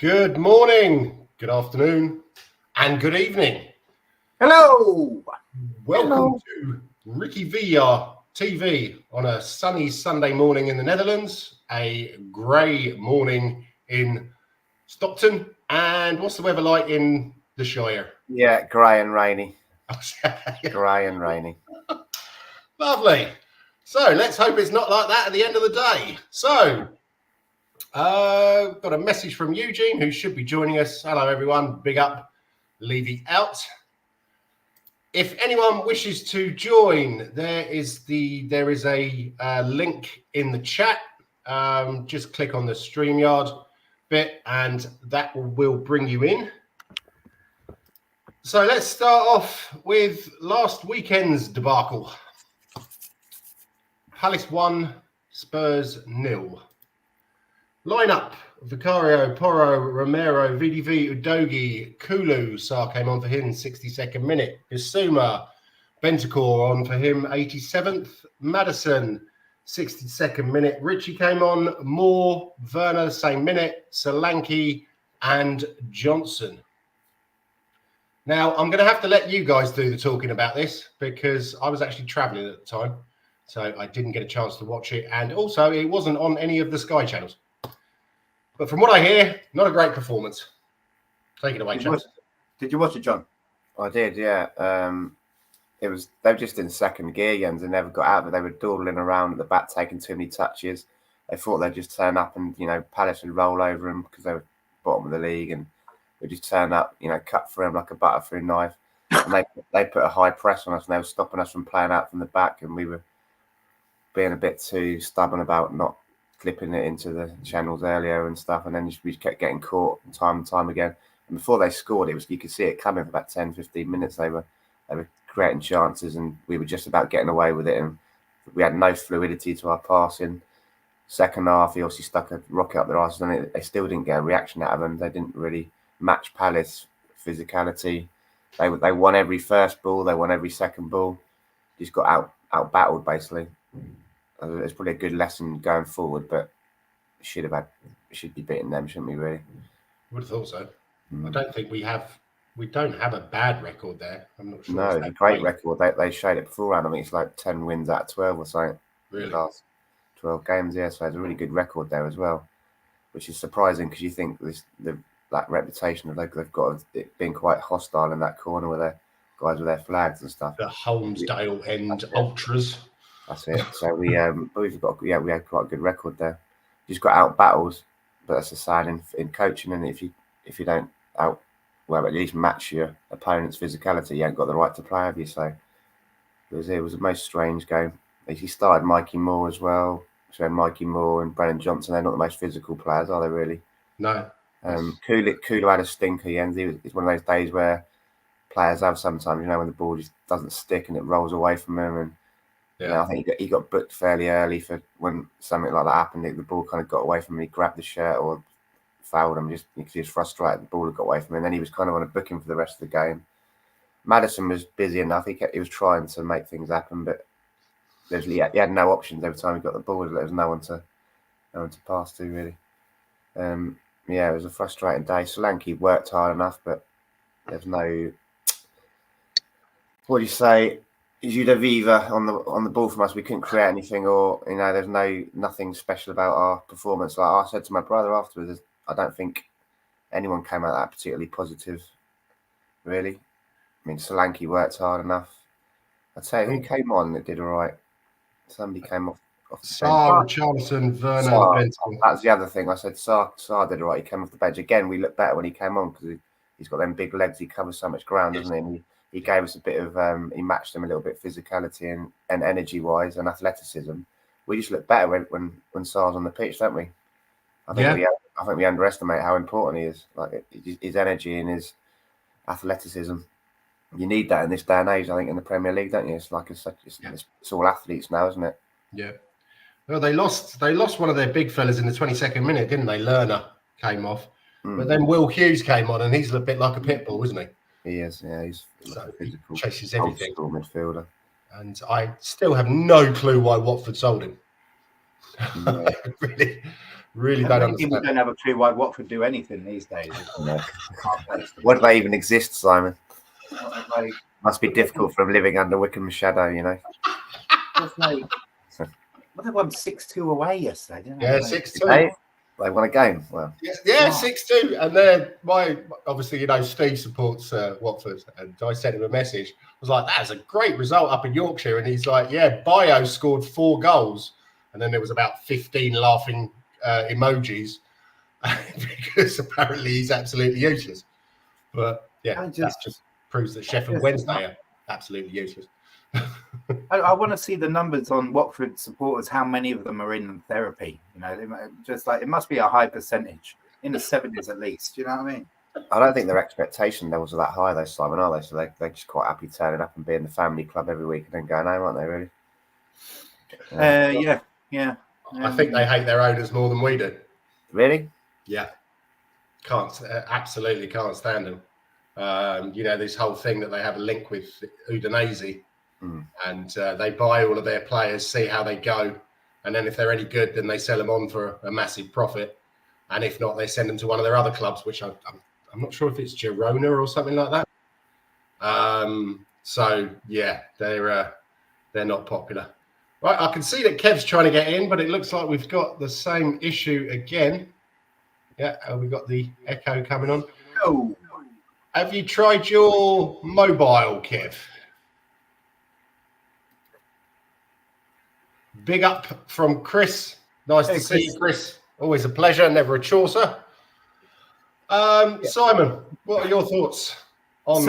Good morning, good afternoon, and good evening. Hello. Welcome to RickyVillaTV on a sunny Sunday morning in the Netherlands, a grey morning in Stockton, and what's the weather like in the Shire? Yeah, grey and rainy. Grey and rainy. Lovely. So let's hope it's not like that at the end of the day. So, got a message from Eugene, who should be joining us. Hello, everyone. Big up. Levy out. If anyone wishes to join, there is a link in the chat. Just click on the StreamYard bit, and that will bring you in. So let's start off with last weekend's debacle. Palace 1, Spurs 0. Lineup: Vicario, Porro, Romero, VDV, Udogi, Kulu. Sarr came on for him 62nd minute. Bissouma, Bentancur on for him 87th. Maddison, 62nd minute. Richie came on. Moore, Werner, same minute. Solanke and Johnson. Now, I'm going to have to let you guys do the talking about this because I was actually travelling at the time, so I didn't get a chance to watch it. And also, it wasn't on any of the Sky channels. But from what I hear, not a great performance. Take it away, chaps. Did you watch it, John? I did, yeah. They were just in second gear, Jens. They never got out, but they were dawdling around at the back, taking too many touches. They thought they'd just turn up and, Palace would roll over them because they were bottom of the league, and we just turn up, cut through them like a butter through a knife. And they put a high press on us, and they were stopping us from playing out from the back, and we were being a bit too stubborn about not clipping it into the channels earlier and stuff, and then we just kept getting caught time and time again. And before they scored, you could see it coming for about 10-15 minutes. They were creating chances, and we were just about getting away with it, and we had no fluidity to our passing. Second half, he obviously stuck a rocket up their arses, and they still didn't get a reaction out of them. They didn't really match Palace physicality. They won every first ball, they won every second ball. Just got out battled basically. It's probably a good lesson going forward, but should be beating them, shouldn't we? Really, would have thought so. I don't think we don't have a bad record there. I'm not sure. No, it's a great record. They showed it beforehand. I mean, it's like 10 wins out of 12 or something. Really? Last 12 games, yeah. So it's a really good record there as well, which is surprising because you think that reputation of they've got it being quite hostile in that corner with their guys with their flags and stuff. The Holmesdale end ultras. That's it. So we had quite a good record there. Just got out battles, but that's a sign in coaching. And if you don't at least match your opponent's physicality, you ain't got the right to play, have you? So it was the most strange game. He started Mikey Moore as well. So Mikey Moore and Brennan Johnson, they're not the most physical players, are they really? No. Kulu had a stinker, Jens. It's one of those days where players have sometimes, when the ball just doesn't stick and it rolls away from him. And I think he got booked fairly early for when something like that happened. The ball kind of got away from him. He grabbed the shirt or fouled him just because he was frustrated. The ball had got away from him. And then he was kind of on a booking for the rest of the game. Maddison was busy enough. He was trying to make things happen, but he had no options every time he got the ball. There was no one to pass to, really. It was a frustrating day. Solanke worked hard enough, but there's no. What do you say? Judaviva on the ball from us. We couldn't create anything, or there's nothing special about our performance. Like I said to my brother afterwards, I don't think anyone came out that particularly positive. Really, I mean, Solanke worked hard enough. I'd say who came on that did all right. Somebody came off the Sarr, bench. Richarlison, Werner, That's the other thing. I said Sarr did all right. He came off the bench again. We looked better when he came on because he's got them big legs. He covers so much ground, doesn't he? And he gave us a bit of he matched them a little bit physicality and energy wise and athleticism. We just look better when Sarr's on the pitch, don't we? I think we underestimate how important he is. Like his energy and his athleticism. You need that in this day and age, I think, in the Premier League, don't you? It's like it's all athletes now, isn't it? Yeah. Well, they lost one of their big fellas in the 22nd minute, didn't they? Lerner came off, but then Will Hughes came on, and he's a bit like a pit bull, isn't he? He is, yeah. He's so physical, he chases everything. Midfielder. And I still have no clue why Watford sold him. Yeah. really And don't many people understand. don't have a clue why Watford do anything these days. No. Why do they even exist, Simon? Like, Must be difficult for them living under Wycombe's shadow, you know. just like, well, they won 6-2 away yesterday, didn't they? Yeah, Like, 6-2. They won a game. Well, Yeah, 6-2. And then obviously, Steve supports Watford, and I sent him a message. I was like, that's a great result up in Yorkshire. And he's like, yeah, Bio scored 4 goals. And then there was about 15 laughing emojis because apparently he's absolutely useless. But yeah, that just proves that Sheffield Wednesday are absolutely useless. I want to see the numbers on Watford supporters. How many of them are in therapy? Just like it must be a high percentage, in the 70s at least. You know what I mean? I don't think their expectation levels are that high, though, Simon, are they? So they're just quite happy turning up and being the family club every week and then going home, aren't they? Really? Yeah. I think they hate their owners more than we do. Really? Yeah. Absolutely can't stand them. This whole thing that they have a link with Udinese, and they buy all of their players, see how they go, and then if they're any good, then they sell them on for a massive profit, and if not, they send them to one of their other clubs, which I'm not sure if it's Girona or something like that. So yeah, they're not popular. Right, I can see that Kev's trying to get in, but it looks like we've got the same issue again. Yeah, we've got the echo coming on. Oh. Have you tried your mobile, Kev? Big up from Chris. Nice to see you, Chris. Always a pleasure, never a chore, sir. Simon, what are your thoughts on?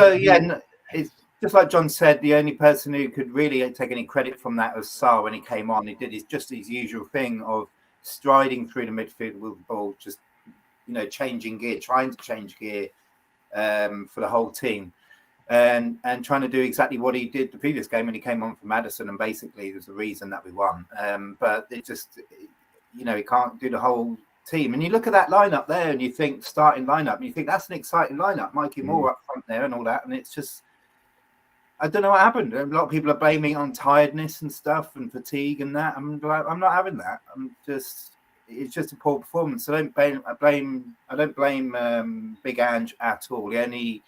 It's just like John said. The only person who could really take any credit from that was Sarr when he came on. He did his usual thing of striding through the midfield with the ball, just changing gear, trying to change gear for the whole team, and trying to do exactly what he did the previous game when he came on for Maddison, and basically it was the reason that we won. But it just, he can't do the whole team. And you look at that lineup there, and you think starting lineup, and you think that's an exciting lineup. Mikey Moore up front there, and all that, and it's just, I don't know what happened. A lot of people are blaming it on tiredness and stuff and fatigue and that. I'm not having that. It's just a poor performance. I don't blame Big Ange at all. The only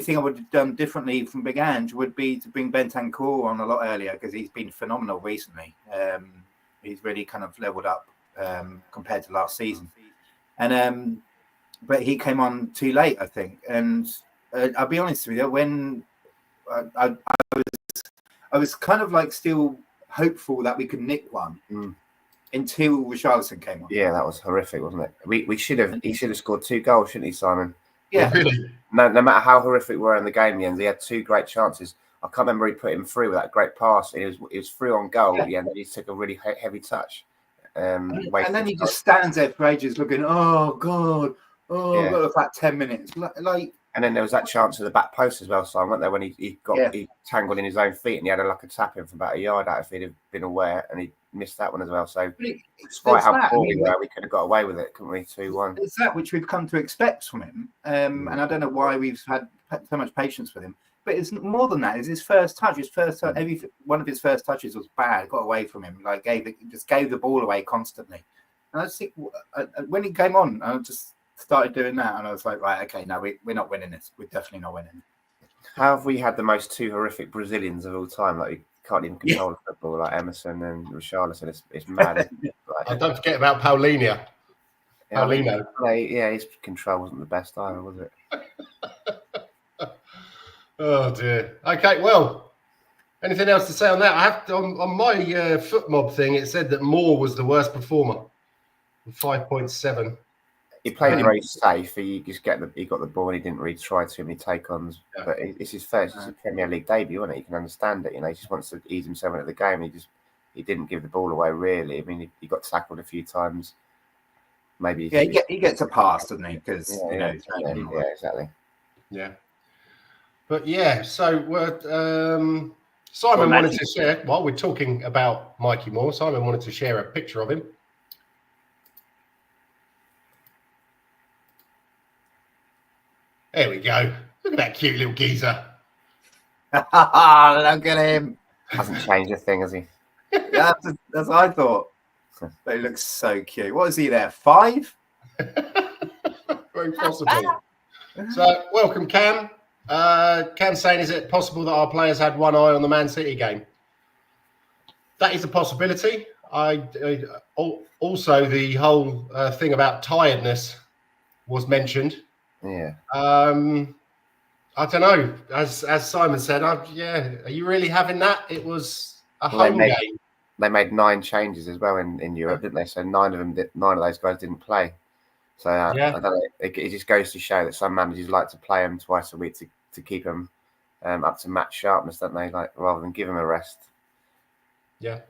thing I would have done differently from Big Ange would be to bring Bentancur on a lot earlier, because he's been phenomenal recently. He's really kind of leveled up compared to last season. And but he came on too late, I think. And I'll be honest with you, when I was kind of like still hopeful that we could nick one. Until Richarlison came on. Yeah, that was horrific, wasn't it? He should have scored 2 goals, shouldn't he, Simon? Yeah. Really? No matter how horrific we were in the game in the end, he had 2 great chances. I can't remember he put him through with that great pass. It was through on goal, and then he took a really heavy touch. And then he just stands there for ages looking, oh God, I've got like 10 minutes. Like, and then there was that chance at the back post as well, Simon, wasn't there, when he tangled in his own feet and he had a tap in from about a yard out if he'd have been aware, and he missed that one as well. So despite how poor we were, we could have got away with it, couldn't we? 2-1. It's that which we've come to expect from him. And I don't know why we've had so much patience with him. But it's more than that. It's his first touch. Every one of his first touches was bad. Got away from him. Like just gave the ball away constantly. And I just think when he came on, I just started doing that, and I was like, right, okay, no, we're not winning this. We're definitely not winning. How have we had the most 2 horrific Brazilians of all time? Like, we can't even control the football, like Emerson and Richarlison. It's mad. And don't forget about Paulinho. Paulinho. His control wasn't the best either, was it? Oh dear. Okay, well, anything else to say on that? I have on my foot mob thing. It said that Moore was the worst performer, 5.7. He played very safe. He got the ball, and he didn't really try too many take-ons. Yeah. But it's his Premier League debut, isn't it? You can understand it. He just wants to ease himself into the game. He didn't give the ball away really. I mean, he got tackled a few times. Maybe he gets a pass, doesn't he? Because exactly. Yeah. But yeah, so Simon wanted to share, while we're talking about Mikey Moore, Simon wanted to share a picture of him. There we go. Look at that cute little geezer. Look at him. Hasn't changed a thing, has he? That's what I thought. They look so cute. What is he there? 5? Very possibly. So, welcome, Cam. Cam's saying, is it possible that our players had one eye on the Man City game? That is a possibility. Also, the whole thing about tiredness was mentioned. Yeah. I don't know. As Simon said, are you really having that? It was a home game. They made 9 changes as well in Europe, didn't they? So 9 of those guys didn't play. So I don't know. It just goes to show that some managers like to play them twice a week to keep them up to match sharpness, don't they? Like rather than give them a rest. Yeah.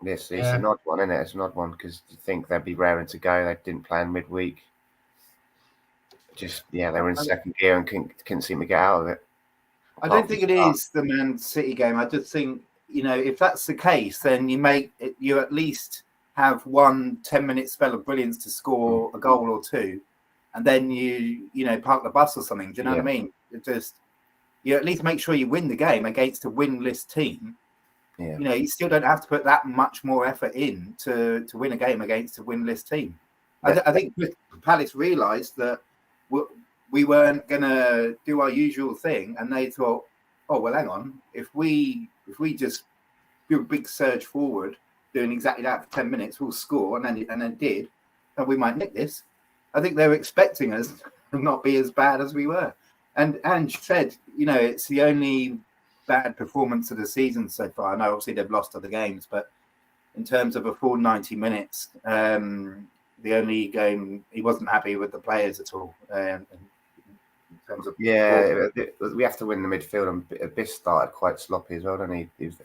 It's an odd one, isn't it? It's an odd one because you think they'd be raring to go. They didn't play in midweek. They were in second gear and couldn't seem to get out of it. I don't think it is the Man City game. I just think, if that's the case, then you at least have 1 10-minute spell of brilliance to score a goal or 2, and then you park the bus or something. Do you know what I mean? You at least make sure you win the game against a winless team. Yeah. You still don't have to put that much more effort in to win a game against a winless team. Yeah. I think Palace realised that we weren't going to do our usual thing, and they thought, oh well, hang on, if we just do a big surge forward, doing exactly that for 10 minutes, we'll score, and then did, and we might nick this. I think they were expecting us to not be as bad as we were, and Ange said, it's the only bad performance of the season so far. I know obviously they've lost other games, but in terms of a full 90 minutes, the only game he wasn't happy with the players at all. In terms of we have to win the midfield, and Biss started quite sloppy as well, didn't he? He was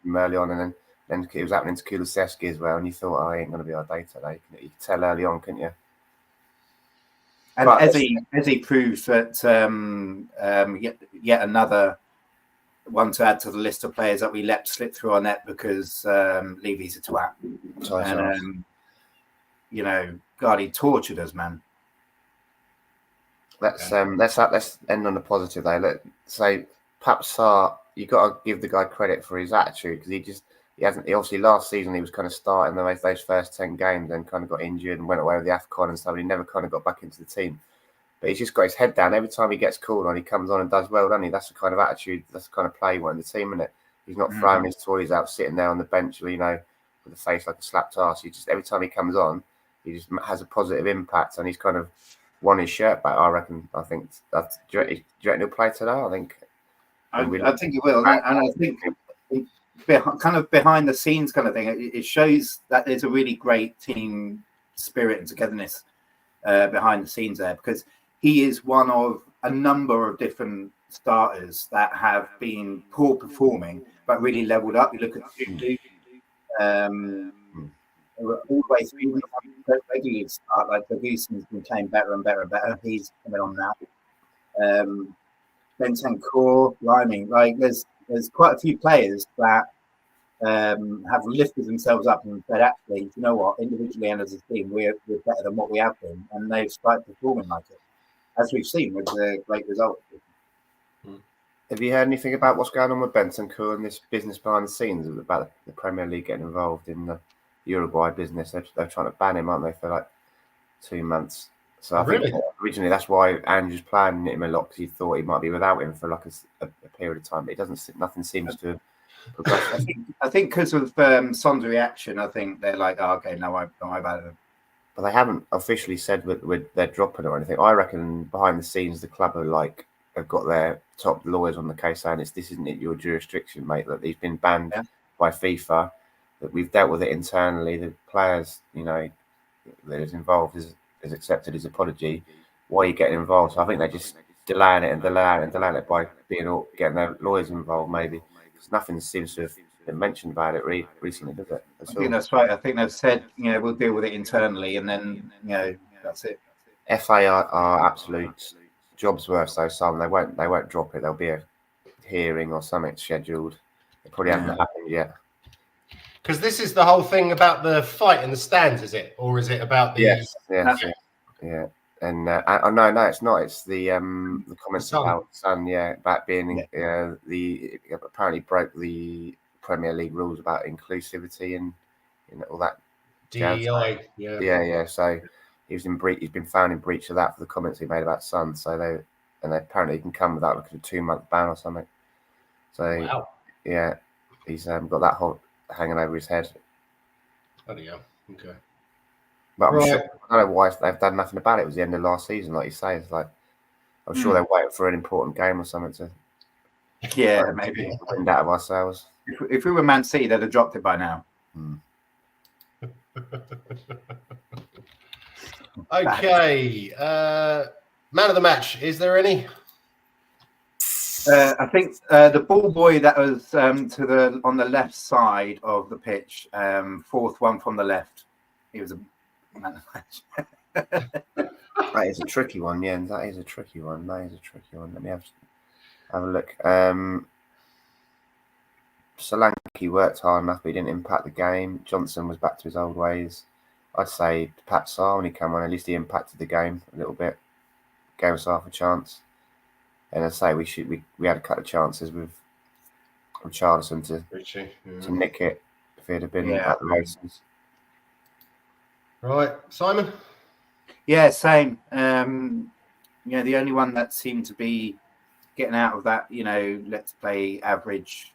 from early on, and then it was happening to Kulusevski as well, and you thought, oh, he ain't going to be our day today. You could tell early on, couldn't you? And as he proves that yet another one to add to the list of players that we let slip through our net because Levy's a twat. God, he tortured us, man. Let's end on a positive though. So perhaps you got to give the guy credit for his attitude because he obviously last season he was kind of starting those first 10 games, then kind of got injured and went away with the AFCON and stuff. And he never kind of got back into the team, but he's just got his head down every time he gets called on. He comes on and does well, doesn't he? That's the kind of attitude, that's the kind of play you want in the team, isn't it? He's not throwing his toys out, sitting there on the bench, with a face like a slapped arse. He just every time he comes on, he just has a positive impact, and he's kind of won his shirt back. I think. Do you reckon he'll play today? I think he will, and I think kind of behind the scenes kind of thing, it shows that there's a really great team spirit and togetherness behind the scenes there, because he is one of a number of different starters that have been poor performing but really leveled up. You look at all the way through, even if you don't regularly start, like Ferguson's been playing better and better and better. He's coming on now. Bentancur, Liming, there's quite a few players that have lifted themselves up and said, actually, you know what, individually and as a team, we're better than what we have been, and they've started performing like it, as we've seen with the great results. Have you heard anything about what's going on with Bentancur and this business behind the scenes about the Premier League getting involved in the Uruguay business? They're trying to ban him, aren't they, for like 2 months? So I think originally that's why Andrew's planning him a lot, because he thought he might be without him for like a period of time, but nothing seems to have progressed. I think because of Son's reaction, I think they're like, oh, okay, no, don't worry about it. But they haven't officially said they're dropping or anything. I reckon behind the scenes the club have got their top lawyers on the case saying this isn't your jurisdiction, mate, that he's been banned by FIFA, that we've dealt with it internally, the players, that is involved has accepted his apology. Why are you getting involved? So I think they're just delaying it by getting their lawyers involved, maybe, because nothing seems to have been mentioned about it recently, does it? I think that's right. I think they've said, we'll deal with it internally, and then, that's it. FA are absolute jobs worth, though. Some they won't drop it. There'll be a hearing or something scheduled. It probably hasn't happened yet. Because this is the whole thing about the fight in the stands, is it, or is it about the? Yeah. And no, it's not. It's the comments about Sun, about being apparently broke the Premier League rules about inclusivity and all that DEI, yeah. Yeah. So he was in breach. He's been found in breach of that for the comments he made about Son. So they apparently he can come without like a 2-month ban or something. So Wow. yeah, he's got that whole hanging over his head. Bloody hell. Okay. But I'm Right. sure I don't know why they've done nothing about it. It was the end of last season, like you say. It's like I'm sure they're waiting for an important game or something to maybe get the wind out of ourselves. if we were Man City, they'd have dropped it by now. Okay. Man of the match. Is there any? I think the ball boy that was on the left side of the pitch, fourth one from the left. He was a man of the match. That is a tricky one, yeah. That is a tricky one. Let me have a look. Solanke worked hard enough, but he didn't impact the game. Johnson was back to his old ways. I'd say Pat Sarr, when he came on, at least he impacted the game a little bit. Gave us half a chance. And I say we had a couple of chances with Richarlison to nick it if he'd have been at the races. Right, Simon. Yeah, same. The only one that seemed to be getting out of that, let's play average.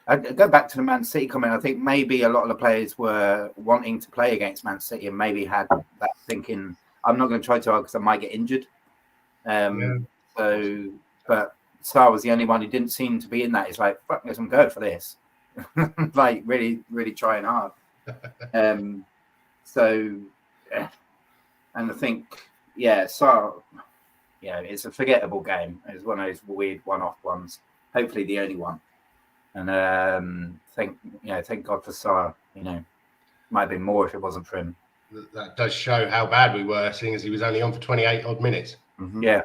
I go back to the Man City comment. I think maybe a lot of the players were wanting to play against Man City and maybe had that thinking, I'm not going to try too hard because I might get injured. So, but Sarr was the only one who didn't seem to be in that. It's like, fuck, I'm going for this. Like, really, really trying hard. So, and I think, Sarr, it's a forgettable game. It's one of those weird one-off ones. Hopefully the only one. And thank God for Sarr. Might have been more if it wasn't for him. That does show how bad we were, seeing as he was only on for 28 odd minutes. Mm-hmm. Yeah.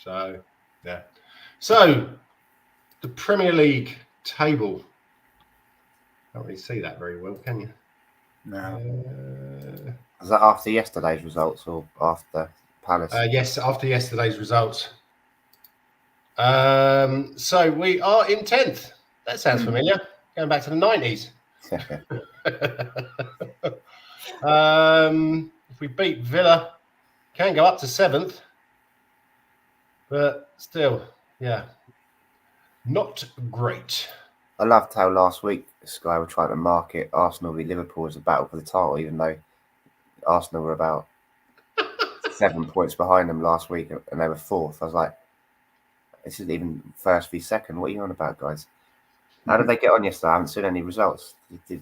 So, yeah. So, the Premier League table. Can't really see that very well, can you? No. Was that after yesterday's results or after Palace? Yes, after yesterday's results. So we are in 10th. That sounds familiar. Going back to the 90s. If we beat Villa, can go up to 7th. But still, not great. I loved how last week Sky were trying to market Arsenal v Liverpool as a battle for the title, even though Arsenal were about 7 points behind them last week and they were 4th. I was like, this isn't even first v second. What are you on about, guys? How did they get on yesterday? I haven't seen any results.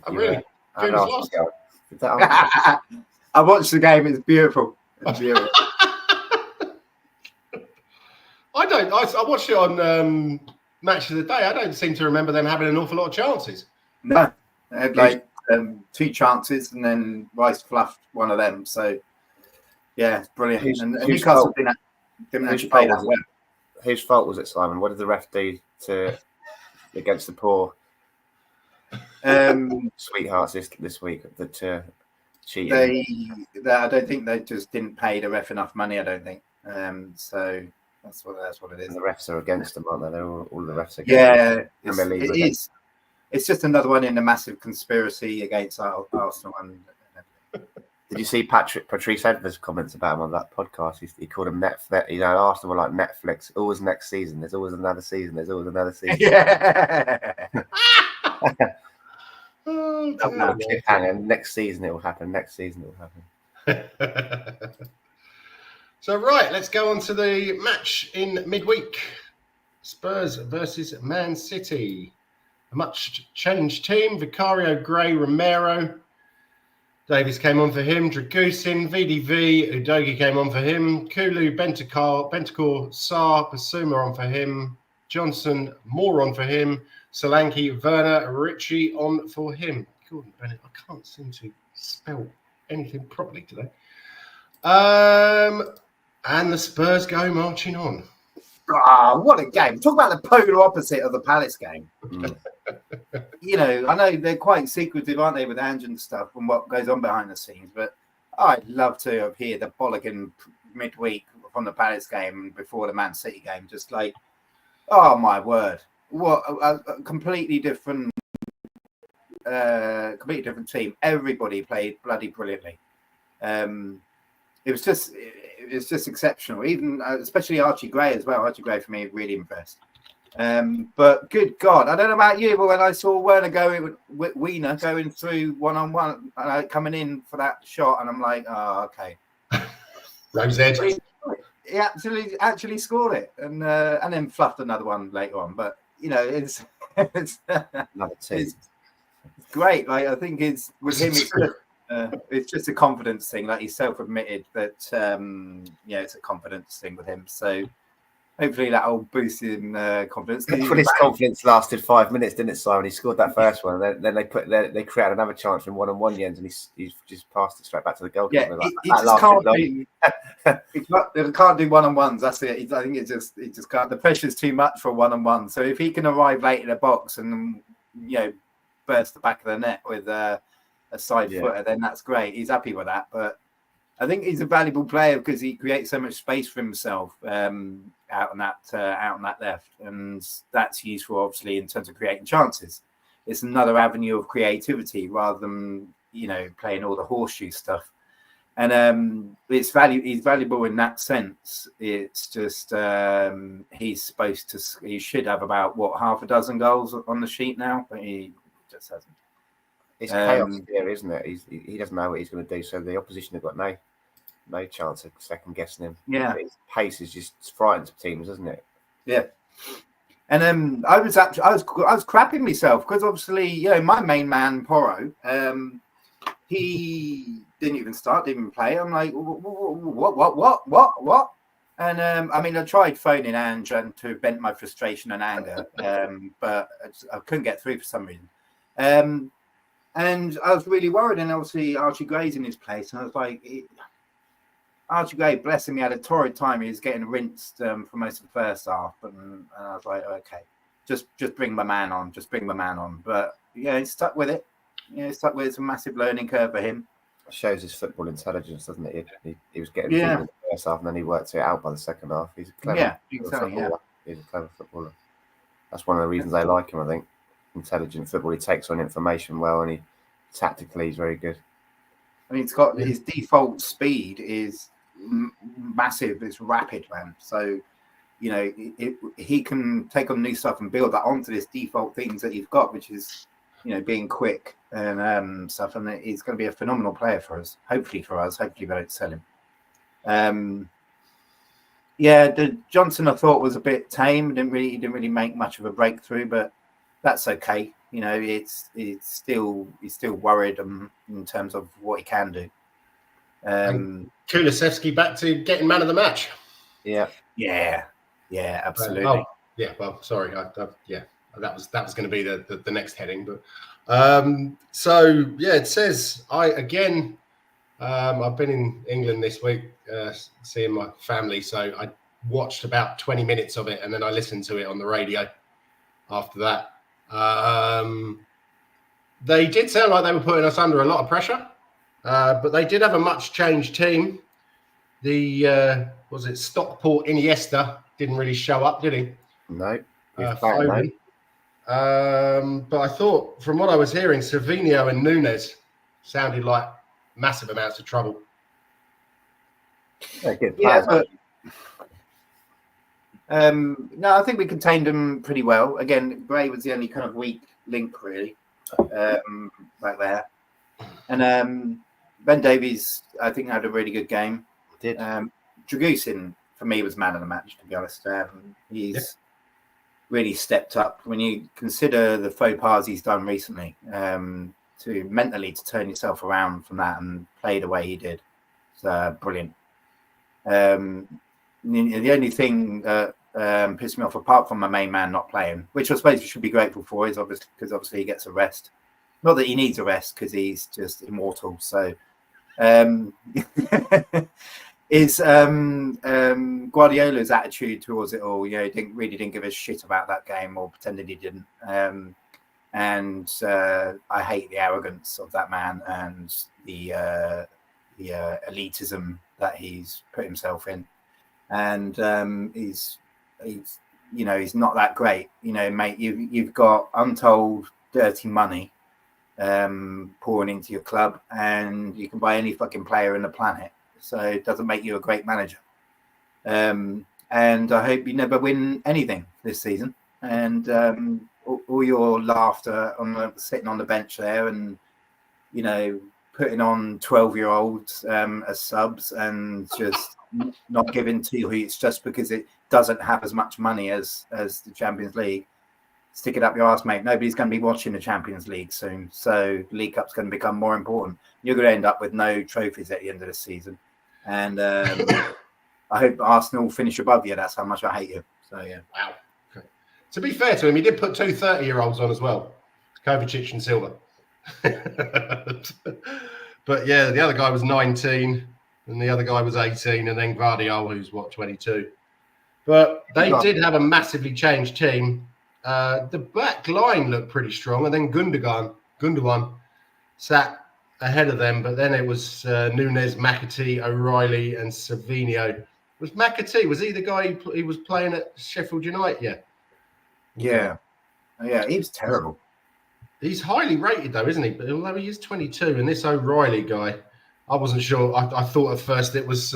Really? How did Arsenal get on? I watched the game. It's beautiful. It's beautiful. I watched it on Match of the Day. I don't seem to remember them having an awful lot of chances. No, they had 2 chances and then Rice fluffed one of them. So it's brilliant. And Newcastle didn't actually play that well. Whose fault was it, Simon? What did the ref do against the poor sweethearts this week that cheated? I don't think they just didn't pay the ref enough money. I don't think. So that's what it is. And the refs are against them, aren't they? They're all the refs against them. Yeah, it is. It's just another one in the massive conspiracy against Arsenal. Did you see Patrice Edwards' comments about him on that podcast? He called him Netflix. Arsenal were like Netflix. Always next season. There's always another season. There's always another season. Yeah. Cliffhanger. Next season it will happen. Next season it will happen. So, right, let's go on to the match in midweek. Spurs versus Man City. A much changed team. Vicario, Gray, Romero. Davies came on for him. Dragusin, VDV, Udogie came on for him. Kulu, Bentancur, Sarr, Basuma on for him. Johnson, Moore on for him. Solanke, Werner, Ritchie on for him. Gordon Bennett, I can't seem to spell anything properly today. And the Spurs go marching on. What a game. Talk about the polar opposite of the Palace game. I know they're quite secretive, aren't they, with Ange and stuff and what goes on behind the scenes, but I'd love to hear the bollocking midweek from the Palace game before the Man City game. Just like, oh my word. What a completely different completely different team. Everybody played bloody brilliantly. It was just exceptional. Even especially Archie Gray as well. Archie Gray for me really impressed. But good God, I don't know about you, but when I saw Wiener going through 1-on-1, coming in for that shot, and I'm like, oh, okay. Rose Edge. He actually scored it, and then fluffed another one later on. But it's Another two. It's great. Like I think it's with him, it's just a confidence thing. Like he's self-admitted that it's a confidence thing with him. So hopefully that'll boost him confidence. Well, his confidence lasted 5 minutes, didn't it, Simon? He scored that first one, and then they created another chance from 1-on-1 Jens, and he's just passed it straight back to the goalkeeper. Yeah, he just can't do 1-on-1s. That's it. I think it just can't. The pressure's too much for 1-on-1. So if he can arrive late in a box and burst the back of the net with a side footer, then that's great. He's happy with that. But I think he's a valuable player because he creates so much space for himself out on that left, and that's useful obviously in terms of creating chances. It's another avenue of creativity rather than playing all the horseshoe stuff. And he's valuable in that sense. It's just he should have about half a dozen goals on the sheet now, but he just hasn't. It's chaos here, isn't it? He doesn't know what he's going to do, so the opposition have got no chance of second guessing him. Yeah, his pace is just frightens teams, doesn't it? Yeah. And I was crapping myself because obviously my main man Porro, he didn't even play. I'm like, what? And I tried phoning Ange and to vent my frustration and anger, but I couldn't get through for some reason. And I was really worried, and obviously Archie Gray's in his place, and I was like, Archie Gray, bless him, he had a torrid time. He was getting rinsed for most of the first half, and I was like, okay, just bring my man on, But he stuck with it. It's a massive learning curve for him. It shows his football intelligence, doesn't it? He was getting in the first half, and then he worked it out by the second half. He's a clever footballer. He's a clever footballer. That's one of the reasons they like him, I think. Intelligent football. He takes on information well, and tactically he's very good. He's got his default speed is massive. It's rapid, man. So he can take on new stuff and build that onto this default things that he's got, which is being quick and stuff. And he's going to be a phenomenal player for us. Hopefully we don't sell him. The Johnson I thought was a bit tame. He didn't really make much of a breakthrough, but that's okay. He's still worried in terms of what he can do. Kulusevski back to getting man of the match. Yeah, absolutely. Sorry. That was going to be the next heading, but it says I've been in England this week seeing my family, so I watched about 20 minutes of it and then I listened to it on the radio after that. They did sound like they were putting us under a lot of pressure, but they did have a much changed team. The Stockport Iniesta didn't really show up, did he? No. But I thought, from what I was hearing, Savinho and Nunes sounded like massive amounts of trouble. Good players. No, I think we contained them pretty well. Again, Gray was the only kind of weak link, really, back there. And Ben Davies, I think, had a really good game. Did. Dragusin, for me, was man of the match, to be honest. He's really stepped up. When you consider the faux pas he's done recently, to turn yourself around from that and play the way he did, it's brilliant. The only thing that pissed me off, apart from my main man not playing, which I suppose we should be grateful for, is obviously he gets a rest. Not that he needs a rest because he's just immortal. So, is Guardiola's attitude towards it all? He didn't give a shit about that game or pretended he didn't. And I hate the arrogance of that man and the elitism that he's put himself in. And he's not that great, mate. You've got untold dirty money, pouring into your club, and you can buy any fucking player in the planet. So it doesn't make you a great manager. And I hope you never win anything this season. And all your laughter on sitting on the bench there, and putting on 12-year-olds as subs, and just not giving two hoots just because it doesn't have as much money as the Champions League. Stick it up your ass, mate. Nobody's going to be watching the Champions League soon, so League Cup's going to become more important. You're going to end up with no trophies at the end of the season, and I hope Arsenal finish above you. That's how much I hate you. So yeah. Wow. Okay. To be fair to him, he did put 2 30-year-olds on as well, Kovacic and Silva. But yeah, the other guy was 19, and the other guy was 18, and then Guardiola, who's 22. But they did have a massively changed team. The back line looked pretty strong, and then Gundogan sat ahead of them. But then it was Nunes, McAtee, O'Reilly, and Savinho. Was McAtee? Was he the guy he was playing at Sheffield United? Yeah. He was terrible. He's highly rated though, isn't he? But although he is 22, and this O'Reilly guy, I wasn't sure. I thought at first it was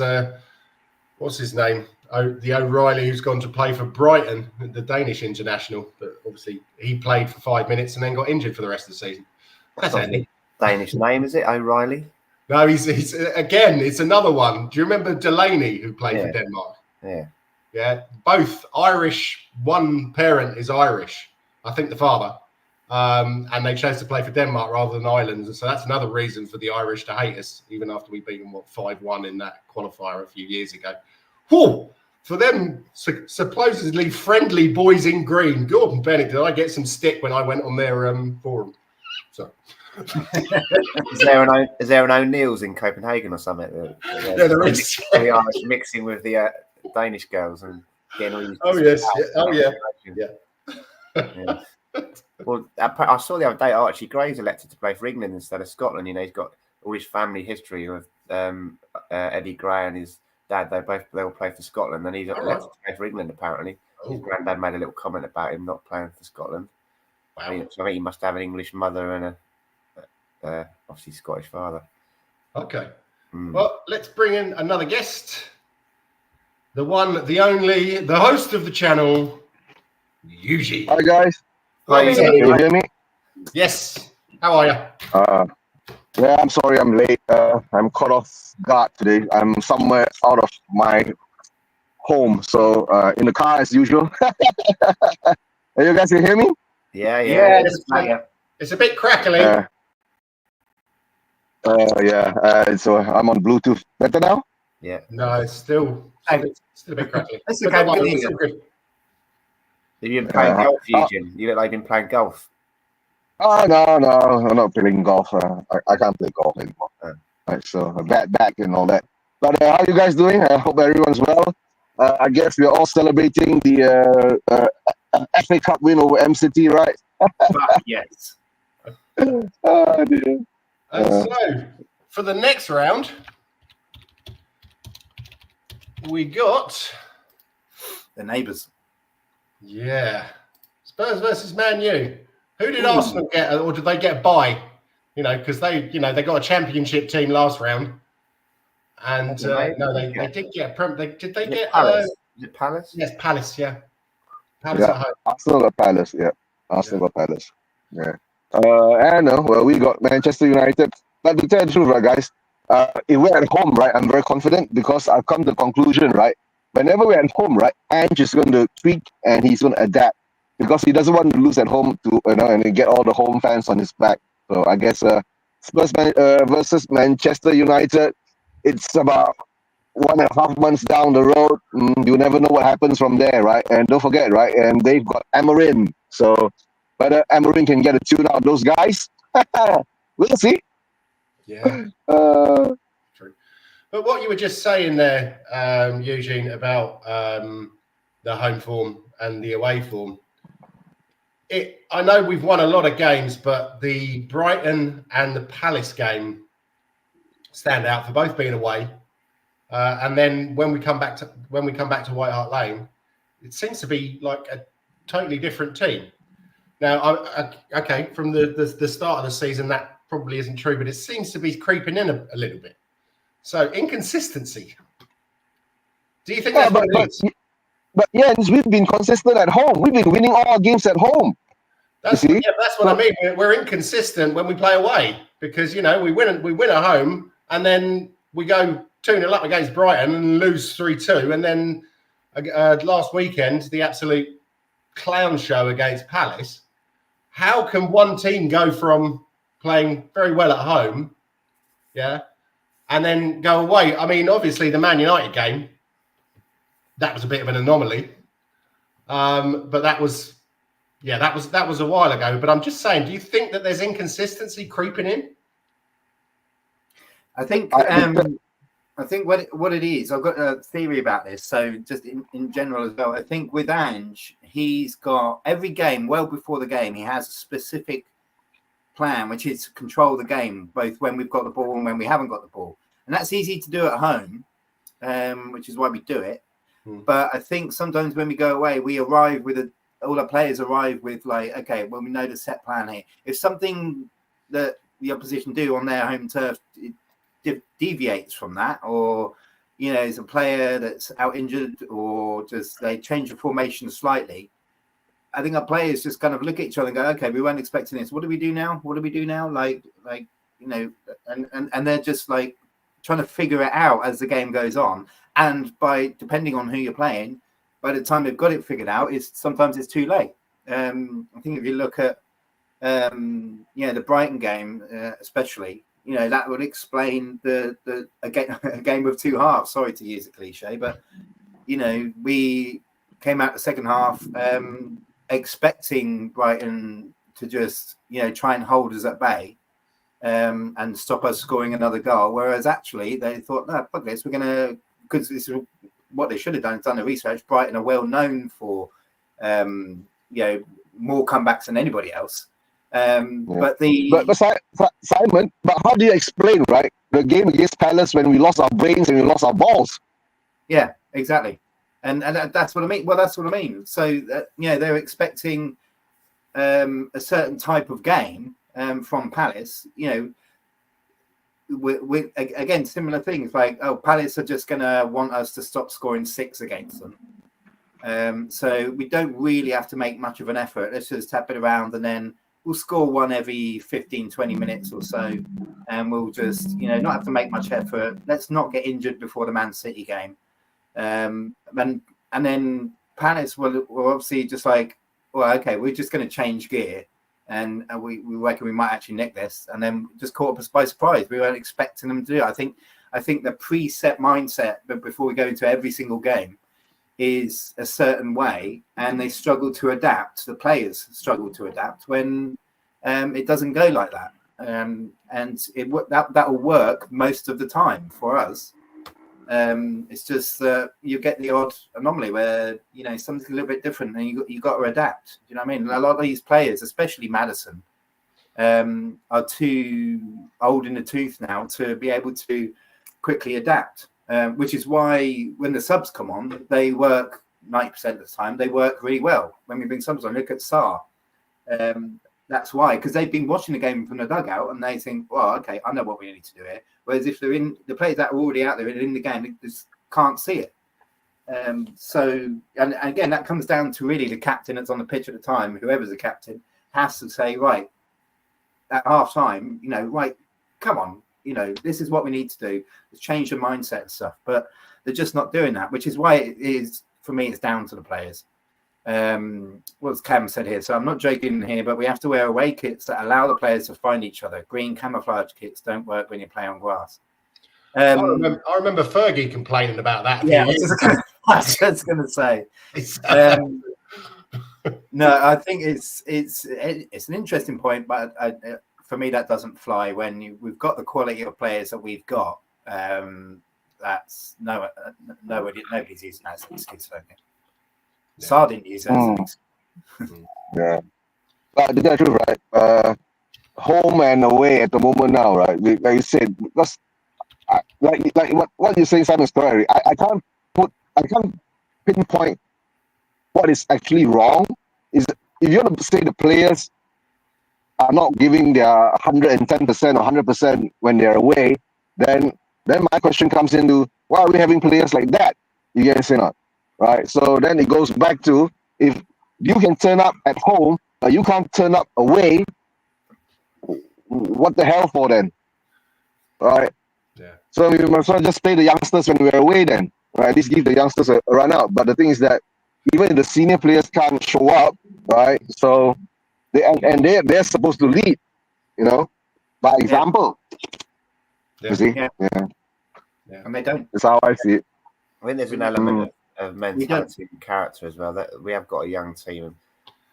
what's his name? The O'Reilly who's gone to play for Brighton, the Danish international. But obviously he played for 5 minutes and then got injured for the rest of the season. That's Andy. Danish name, is it? O'Reilly? No, he's again. It's another one. Do you remember Delaney who played for Denmark? Yeah. Both Irish. One parent is Irish. I think the father. And they chose to play for Denmark rather than Ireland. And so that's another reason for the Irish to hate us, even after we beat them 5-1 in that qualifier a few years ago. Whew! For them supposedly friendly boys in green. Gordon Bennett, did I get some stick when I went on their forum? So. Is there an O'Neill's in Copenhagen or something? Yeah, there is. The Irish mixing with the Danish girls and getting all these. Oh yes. Yeah. Well, I saw the other day Archie Gray's elected to play for England instead of Scotland. He's got all his family history with Eddie Gray and his dad. They all play for Scotland, and he's elected to play for England. Apparently, his granddad made a little comment about him not playing for Scotland. Wow. I think he must have an English mother and a obviously Scottish father. Okay. Well, let's bring in another guest. The one, the only, the host of the channel, Eugene. Hi guys. Hi, can you hear me? Yes. How are you? Yeah, I'm sorry I'm late. I'm caught off guard today. I'm somewhere out of my home, so in the car as usual. You guys can hear me? Yeah. It's a bit crackly. So I'm on Bluetooth. Better now? Yeah. No, it's still a bit crackly. That's okay. Have you been playing golf, Eugene? You look like you've been playing golf. Oh, no, I'm not playing golf. I can't play golf anymore. Right, so back and all that. But how are you guys doing? I hope everyone's well. I guess we're all celebrating the FA Cup win over MCT, right? Yes. Oh, dear. So, for the next round, we got the neighbours. Yeah, Spurs versus Man U. Who did Arsenal get, or did they get a bye? Because they got a championship team last round, and they did get did they get Palace? Is it Palace? Yes, Palace. Yeah, Palace at home. Arsenal got Palace. Yeah, Arsenal got Palace. Yeah. Well, we got Manchester United. But to tell the truth, right, guys, if we're at home, right, I'm very confident because I've come to the conclusion, right, whenever we're at home, right, Ange is going to tweak and he's going to adapt because he doesn't want to lose at home and get all the home fans on his back. So I guess Spurs versus Manchester United, it's about 1.5 months down the road. You never know what happens from there, right? And don't forget, right, and they've got Amorim. So whether Amorim can get a tune out of those guys, we'll see. Yeah. True. But what you were just saying there, Eugene, about the home form and the away form, I know we've won a lot of games, but the Brighton and the Palace game stand out for both being away. And then when we come back to White Hart Lane, it seems to be like a totally different team. Now, okay, from the start of the season, that probably isn't true, but it seems to be creeping in a little bit. So inconsistency. Do you think that's what it is? But Jens, we've been consistent at home. We've been winning all our games at home. That's what I mean. We're inconsistent when we play away because we win at home and then we go 2-0 up against Brighton and lose 3-2, and then last weekend the absolute clown show against Palace. How can one team go from playing very well at home, and then go away? I mean, obviously the Man United game, that was a bit of an anomaly, but that was a while ago. But I'm just saying, do you think that there's inconsistency creeping in? I think what it is, I've got a theory about this. So just in general as well, I think with Ange, he's got every game well before the game, he has a specific plan, which is to control the game, both when we've got the ball and when we haven't got the ball. And that's easy to do at home, which is why we do it. But I think sometimes when we go away, we arrive with all our players arrive with like, okay, well, we know the set plan here. If something that the opposition do on their home turf deviates from that, or is a player that's out injured, or just they change the formation slightly, I think our players just kind of look at each other and go, okay, we weren't expecting this. What do we do now? And they're just like trying to figure it out as the game goes on. And depending on who you're playing, by the time they've got it figured out, sometimes it's too late. I think if you look at the Brighton game, especially, that would explain a game of two halves. Sorry to use a cliche, but we came out the second half expecting Brighton to just try and hold us at bay and stop us scoring another goal, whereas actually they thought, no, fuck this, we're gonna, because this is what they should have done the research. Brighton are well known for more comebacks than anybody else. But Simon, how do you explain, right, the game against Palace when we lost our brains and we lost our balls? Yeah, exactly. And that's what I mean. Well, that's what I mean. So they're expecting a certain type of game from Palace. With again similar things like, oh, Palace are just going to want us to stop scoring 6 against them. So we don't really have to make much of an effort. Let's just tap it around and then we'll score one every 15-20 minutes or so, and we'll just not have to make much effort. Let's not get injured before the Man City game. And then Palace will obviously just like, well, okay, we're just going to change gear, and we reckon we might actually nick this, and then just caught us by surprise. We weren't expecting them to do it. I think the preset mindset, but before we go into every single game, is a certain way, and they struggle to adapt. The players struggle to adapt when it doesn't go like that, and that will work most of the time for us. It's just that you get the odd anomaly where something's a little bit different, and you got to adapt. You know what I mean? A lot of these players, especially Maddison, are too old in the tooth now to be able to quickly adapt. Which is why when the subs come on, they work 90% of the time. They work really well. When we bring subs on, look at Sarr. That's why, because they've been watching the game from the dugout and they think, well, okay, I know what we need to do here. Whereas if they're in the players that are already out there and in the game, they just can't see it. So, and again, that comes down to really the captain that's on the pitch at the time. Whoever's the captain has to say, right, at half time, right, come on. This is what we need to do. Let's change the mindset and stuff. But they're just not doing that, which is why it is, for me, it's down to the players. What's Cam said here? So I'm not joking here, but we have to wear away kits that allow the players to find each other. Green camouflage kits don't work when you play on grass. I remember Fergie complaining about that. Yeah, I was just going to say. No, I think it's an interesting point, but for me, that doesn't fly when we've got the quality of players that we've got. That's nobody's using that as an excuse. Sarr didn't use that as an excuse. Yeah, but that's true, right? Home and away at the moment now, right? Like you said, because like what you're saying, Simon, is correct. I can't pinpoint what is actually wrong. if you want to say the players are not giving their 110% or 100% when they're away, then my question comes into, why are we having players like that? You get it or not? Right? So then it goes back to, if you can turn up at home, but you can't turn up away, what the hell for then? Right? Yeah. So we must well just play the youngsters when we're away then. Right? At least give the youngsters a run out. But the thing is that even if the senior players can't show up, right? So they're supposed to lead, by example. Yeah. You see? Yeah. Yeah. And they don't. That's how I see it. I think there's an element of mentality and character as well. That we have got a young team.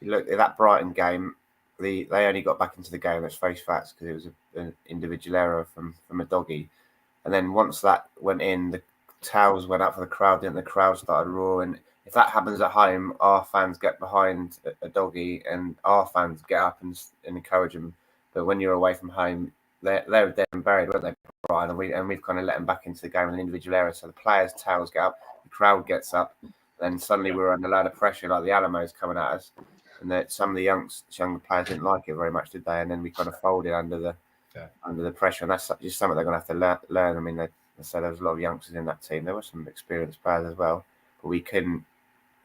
You look at that Brighton game. They only got back into the game, let's face facts, because it was an individual error from a doggy. And then once that went in, the towels went up for the crowd, and the crowd started roaring. If that happens at home, our fans get behind a doggy, and our fans get up and encourage them. But when you're away from home, they were dead and buried, weren't they, Brian? And we've kind of let them back into the game with an individual error. So the players' towels get up, the crowd gets up, then suddenly we're under a lot of pressure, like the Alamo's coming at us. And that some of the younger players didn't like it very much, did they? And then we kind of folded under the pressure, and that's just something they're going to have to learn. I mean, they said there was a lot of youngsters in that team. There were some experienced players as well, but we couldn't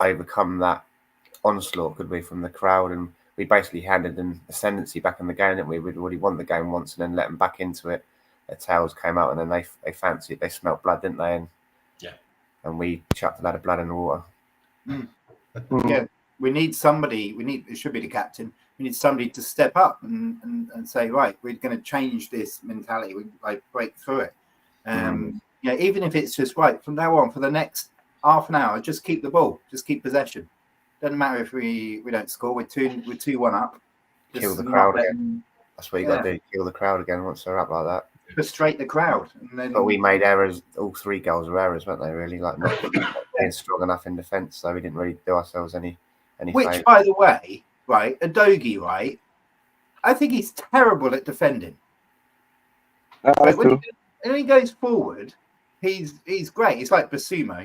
overcome that onslaught, could we, from the crowd? And we basically handed them ascendancy back in the game, didn't we? We'd already won the game once, and then let them back into it. Their tails came out, and then they fancied, they smelt blood, didn't they? And we chucked a lot of blood in the water. Yeah. We need somebody. It should be the captain. We need somebody to step up and say, right, we're going to change this mentality. We break through it. Even if it's just right from now on for the next half an hour, just keep the ball, just keep possession. Doesn't matter if we don't score. We're 2-1 up. Kill the crowd again. That's what you got to do. Kill the crowd again once they're up like that. Frustrate the crowd. And then, but we made errors. All 3 goals were errors, weren't they? Really, like not being strong enough in defence. So we didn't really do ourselves any. Which, by the way, right, Udogie, right, I think he's terrible at defending. Right, when he goes forward, he's great. It's like Basuma,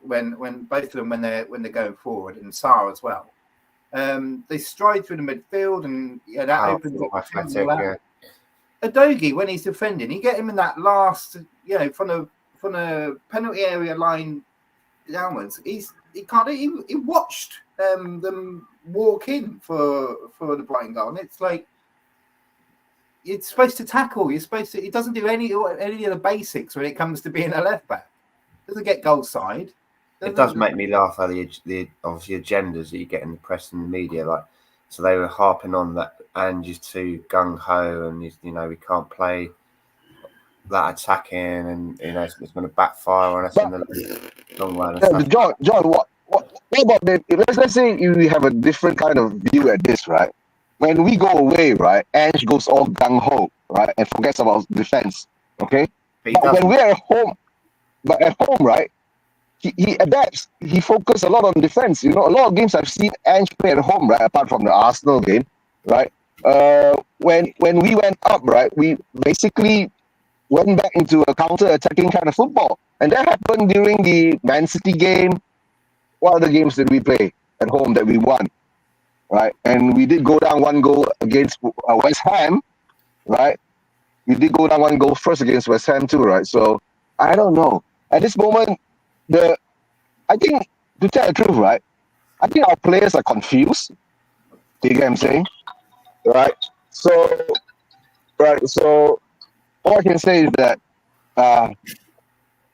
when both of them when they're going forward, and Sarr as well. They stride through the midfield, and that opens up the field. Udogie, when he's defending, you get him in that last, from the penalty area line downwards. He watched them walk in for the Brighton goal, and it's like you're supposed to tackle. You're supposed to. It doesn't do any of the basics when it comes to being a left back. Doesn't get goal side. It does make me laugh how the obviously agendas that you get in the press and the media, like, so they were harping on that Ange is too gung ho, and we can't play that attacking, and it's going to backfire on us in the long run. John, what about that? Let's say you have a different kind of view at this, right? When we go away, right, Ange goes all gung ho, right, and forgets about defense. Okay, but when we're at home, right, he adapts. He focuses a lot on defense. A lot of games I've seen Ange play at home, right, apart from the Arsenal game, right. When we went up, right, we basically went back into a counter-attacking kind of football. And that happened during the Man City game. What other games did we play at home that we won? Right? And we did go down 1 goal against West Ham, right? We did go down 1 goal first against West Ham too, right? So, I don't know. At this moment, I think, to tell the truth, right, I think our players are confused. You get what I'm saying? Right? So, all I can say is that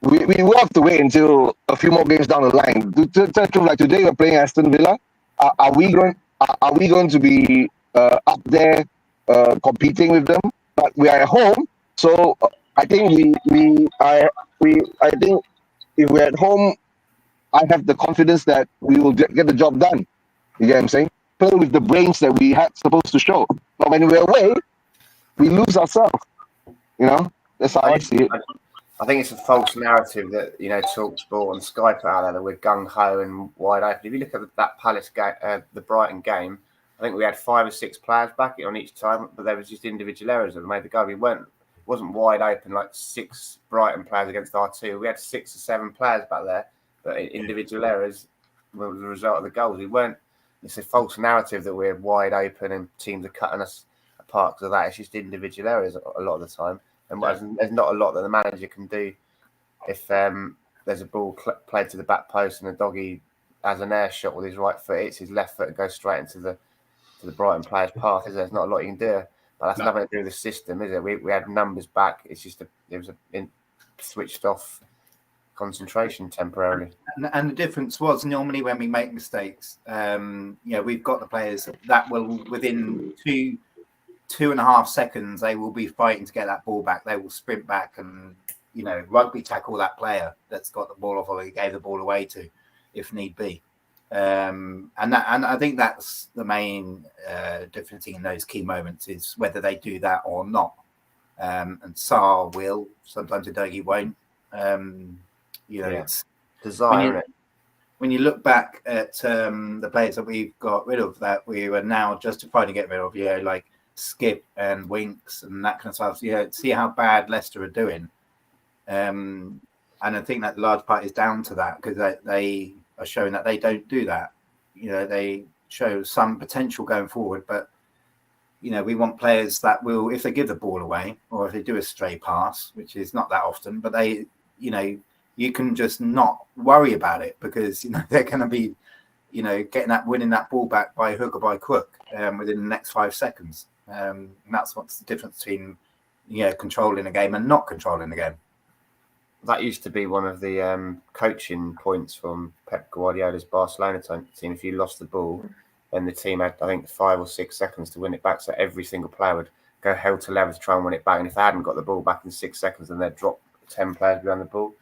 we will have to wait until a few more games down the line. Like today, we're playing Aston Villa. Are we going to be up there competing with them? But we are at home, so I think I think if we're at home, I have the confidence that we will get the job done. You get what I'm saying? Play with the brains that we had supposed to show. But when we're away, we lose ourselves. That's how I see it. I think it's a false narrative that TalkSport and Sky put out there that we're gung ho and wide open. If you look at that Palace game, the Brighton game, I think we had 5 or 6 players back on each time, but there was just individual errors that made the goal. It wasn't wide open like 6 Brighton players against our 2. We had 6 or 7 players back there, but individual errors were the result of the goals. We weren't it's a false narrative that we're wide open and teams are cutting us apart because of that. It's just individual errors a lot of the time, and there's not a lot that the manager can do if there's a ball played to the back post and the doggy has an air shot with his right foot, hits his left foot and goes straight into the Brighton player's path. There's not a lot you can do, but that's nothing to do with the system, is it? We had numbers back. It's just it was switched off concentration temporarily. And the difference was normally when we make mistakes, we've got the players that will within 2.5 seconds they will be fighting to get that ball back. They will sprint back and rugby tackle that player that's got the ball off or he gave the ball away to, if need be. And I think that's the main difference in those key moments is whether they do that or not. And Sarr will sometimes, Udogie won't. It's desire. When you look back at the players that we've got rid of, that we were now justified to get rid of, like Skip and Winks and that kind of stuff. See how bad Leicester are doing. And I think that large part is down to that because they are showing that they don't do that. They show some potential going forward, but we want players that will, if they give the ball away or if they do a stray pass, which is not that often, but they, you can just not worry about it because they're going to be, winning that ball back by hook or by crook within the next 5 seconds. And that's what's the difference between controlling a game and not controlling the game. That used to be one of the coaching points from Pep Guardiola's Barcelona team. If you lost the ball, then the team had, I think, 5 or 6 seconds to win it back. So every single player would go hell to leather to try and win it back. And if they hadn't got the ball back in 6 seconds, then they'd drop 10 players behind the ball.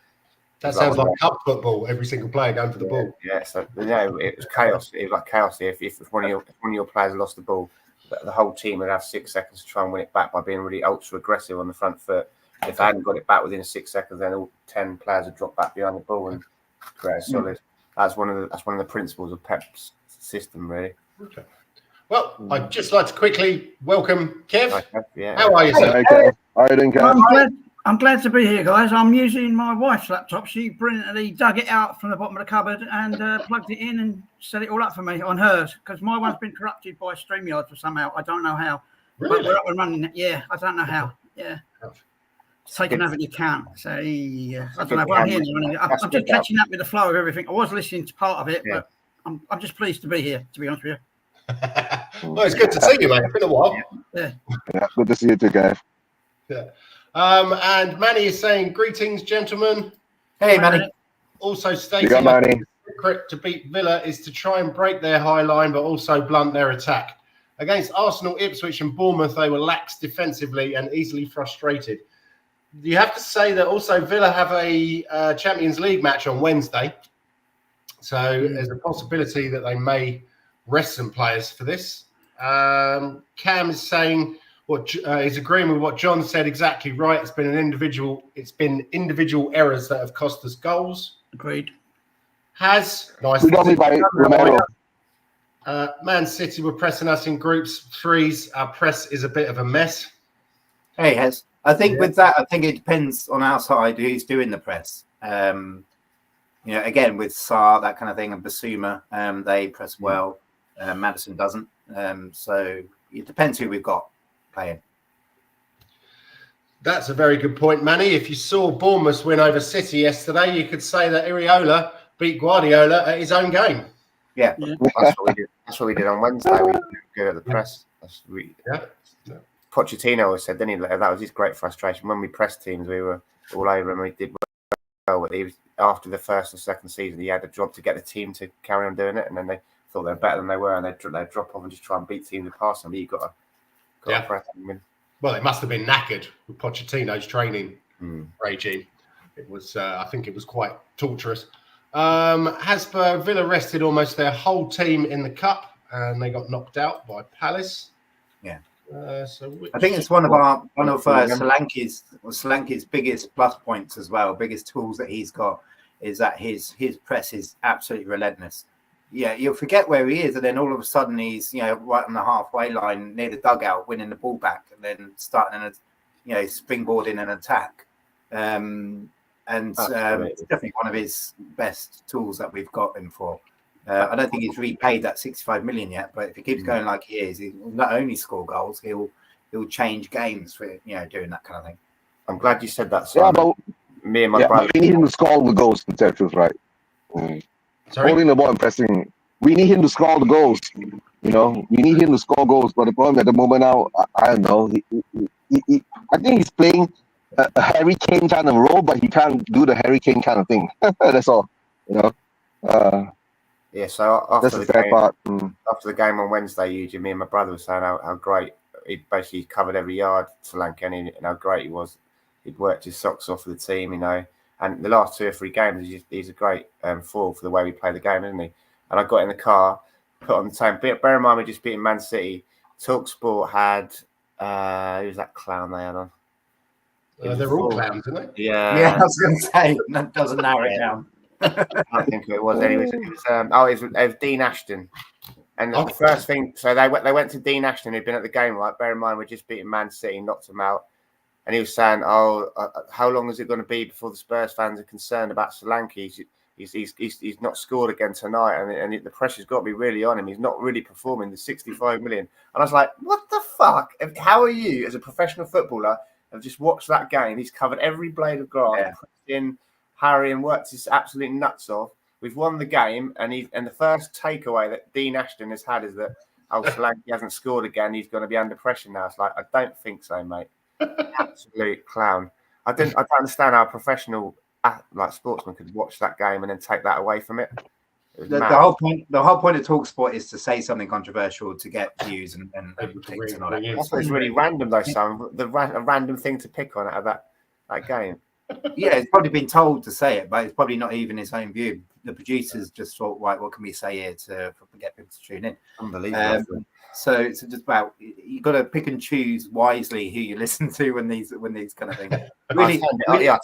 That sounds like cup football. Every single player going for the ball. Yeah, so it was chaos. It was like chaos. If one of your players lost the ball, the whole team would have 6 seconds to try and win it back by being really ultra aggressive on the front foot. If I hadn't got it back within 6 seconds, then all 10 players would drop back behind the ball and create a solid. That's one of the principles of Pep's system, really. Okay. Well, I'd just like to quickly welcome Kev. Hi, Kev. Yeah. How are you, sir? Okay. How are you doing, Kev? I'm glad to be here, guys. I'm using my wife's laptop. She brilliantly dug it out from the bottom of the cupboard and plugged it in and set it all up for me on hers because my one's been corrupted by StreamYard for somehow. I don't know how. Really? But we're up and running. Yeah, I don't know how. Yeah. Taken over the account. So, yeah. I don't know. But I'm here now. I'm just catching up with the flow of everything. I was listening to part of it, but I'm just pleased to be here, to be honest with you. Well, it's good to see you, mate. It's been a while. Yeah. Good to see you too, Kev. Yeah. And Manny is saying, greetings, gentlemen. Hey, Manny. Also stating Manny. the secret to beat Villa is to try and break their high line, but also blunt their attack. Against Arsenal, Ipswich and Bournemouth, they were lax defensively and easily frustrated. You have to say that also Villa have a Champions League match on Wednesday. So there's a possibility that they may rest some players for this. Cam is saying he's agreeing with what John said, exactly right. It's been individual errors that have cost us goals. Agreed. Nice. By Romero. Man City were pressing us in groups threes. Our press is a bit of a mess. Hey, Hez. I think with that, I think it depends on our side who's doing the press. Again, with Sarr, that kind of thing, and Basuma, they press well. Maddison doesn't. So it depends who we've got playing. That's a very good point, Manny. If you saw Bournemouth win over City yesterday, you could say that Iriola beat Guardiola at his own game. Yeah. That's what we did on Wednesday. We did good at the press. Pochettino always said, didn't he? That was his great frustration. When we pressed teams, we were all over and we did well. But he was, after the first and second season, he had a job to get the team to carry on doing it, and then they thought they were better than they were, and they'd drop off and just try and beat teams and pass them. But you've got to press them win. Well, they must have been knackered with Pochettino's training regime. It was, I think it was quite torturous. Hasper, Villa rested almost their whole team in the cup, and they got knocked out by Palace. Yeah. I think it's one of Solanke's biggest plus points as well. Biggest tools that he's got is that his press is absolutely relentless. Yeah, you'll forget where he is, and then all of a sudden he's right on the halfway line near the dugout, winning the ball back, and then starting springboarding an attack. It's definitely one of his best tools that we've got him for. I don't think he's repaid that 65 million yet, but if he keeps going like he is, he will not only score goals, he'll change games for doing that kind of thing. I'm glad you said that, Yeah, Simon. but Me and my brother. we need him to score all the goals, to tell the truth, right? Sorry? Holding the ball and pressing. We need him to score all the goals. We need him to score goals. But the problem at the moment now, I don't know. I think he's playing a Harry Kane kind of role, but he can't do the Harry Kane kind of thing. That's all. Yeah, so That's after the the sad game, part. after the game on Wednesday, me and my brother were saying how great he basically covered every yard, Solanke, and how great he was. He'd worked his socks off for the team, and the last 2 or 3 games, he's a great forward for the way we play the game, isn't he? And I got in the car, put on the time. Bear in mind, we're just beating Man City. TalkSport had who's that clown they had on? They're all clowns, aren't they? Yeah, I was going to say that doesn't narrow it down. I think who it was. Anyway, it was Dean Ashton. And the first thing, so they went to Dean Ashton, who'd been at the game, right? Bear in mind, we're just beating Man City, knocked them out. And he was saying, how long is it going to be before the Spurs fans are concerned about Solanke? He's not scored again tonight, and the pressure's got to be really on him. He's not really performing the 65 million. And I was like, what the fuck? How are you, as a professional footballer, have just watched that game? He's covered every blade of grass, put in Harry and worked his absolute nuts off. We've won the game, and the first takeaway that Dean Ashton has had is that Solanke hasn't scored again. He's going to be under pressure now. It's like, I don't think so, mate. Absolute clown. I don't understand how a professional sportsman could watch that game and then take that away from it. The whole point of TalkSport is to say something controversial to get views and clicks and all that. That's why it's really random though, Sam. A random thing to pick on out of that game. Yeah, it's probably been told to say it, but it's probably not even his own view. The producers just thought, right, what can we say here to get people to tune in? Unbelievable. So it's just about, you've got to pick and choose wisely who you listen to when these kind of things. I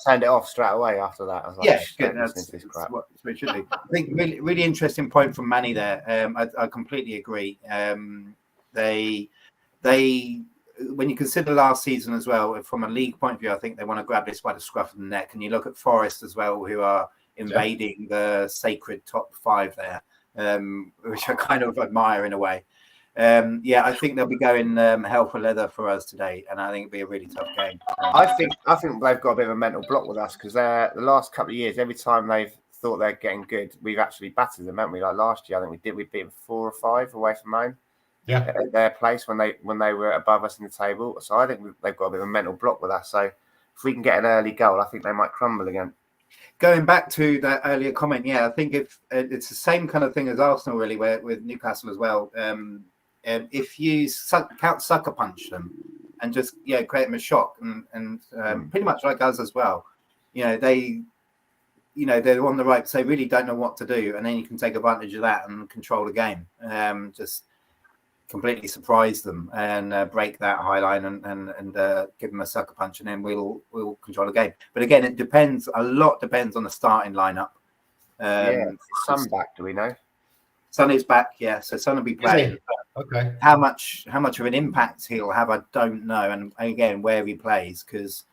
turned it off straight away after that. I was like, yeah, good. That's what it should be. I think really interesting point from Manny there. I completely agree. They when you consider last season as well, from a league point of view, I think they want to grab this by the scruff of the neck. And you look at Forest as well, who are invading the sacred top 5 there, which I kind of admire in a way. I think they'll be going hell for leather for us today, and I think it'll be a really tough game. I think they've got a bit of a mental block with us because the last couple of years, every time they've thought they're getting good, we've actually battered them, haven't we? Like last year, I think we beat them 4 or 5 away from home. Yeah, at their place when they were above us in the table. So I think they've got a bit of a mental block with us. So if we can get an early goal, I think they might crumble again. Going back to that earlier comment, I think if it's the same kind of thing as Arsenal, really, with Newcastle as well. If you sucker punch them and just create them a shock and pretty much like us as well, they're on the ropes. They really don't know what to do, and then you can take advantage of that and control the game. Just completely surprise them and break that high line and give them a sucker punch, and then we'll control the game. But again, it depends. A lot depends on the starting lineup. Son back, do we know? Son is back, so Son will be playing. Okay. How much of an impact he'll have, I don't know. And again, where he plays, because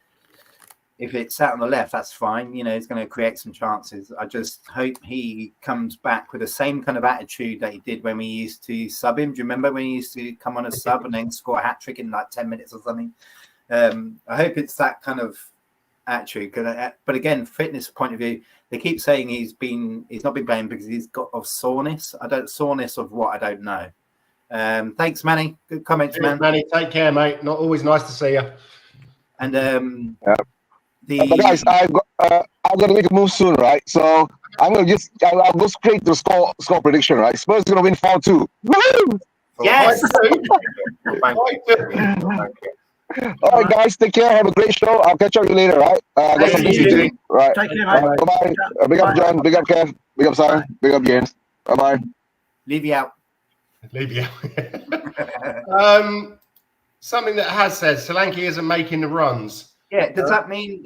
if it's sat on the left, that's fine. He's going to create some chances. I just hope he comes back with the same kind of attitude that he did when we used to sub him. Do you remember when he used to come on a sub and then score a hat-trick in like 10 minutes or something? I hope it's that kind of attitude. But again, fitness point of view, they keep saying he's not been playing because he's got soreness. Soreness of what, I don't know. Thanks, Manny. Good comments, man. Manny, take care, mate. Not always nice to see you. And but guys, I've got to make a move soon, right? So I'm gonna I'll go straight to score prediction, right? Spurs gonna win 4-2. Yes. All right, guys, take care. Have a great show. I'll catch up with you later, right? I got some things to do. Right. Take care, mate. Bye-bye. Big up John. Big up Kev. Big up Simon. Big up James. Bye-bye. Leave you out. Something that has said Solanke isn't making the runs. Yeah, does that mean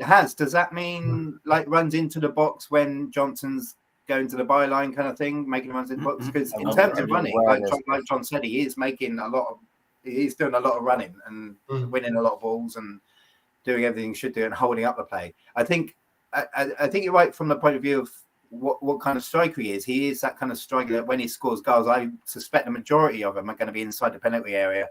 like runs into the box when Johnson's going to the byline kind of thing, making runs in the box? Because in terms of running, like John said, he is making he's doing a lot of running and winning a lot of balls and doing everything he should do and holding up the play. I think you're right from the point of view of what kind of striker he is. He is that kind of striker that when he scores goals, I suspect the majority of them are going to be inside the penalty area.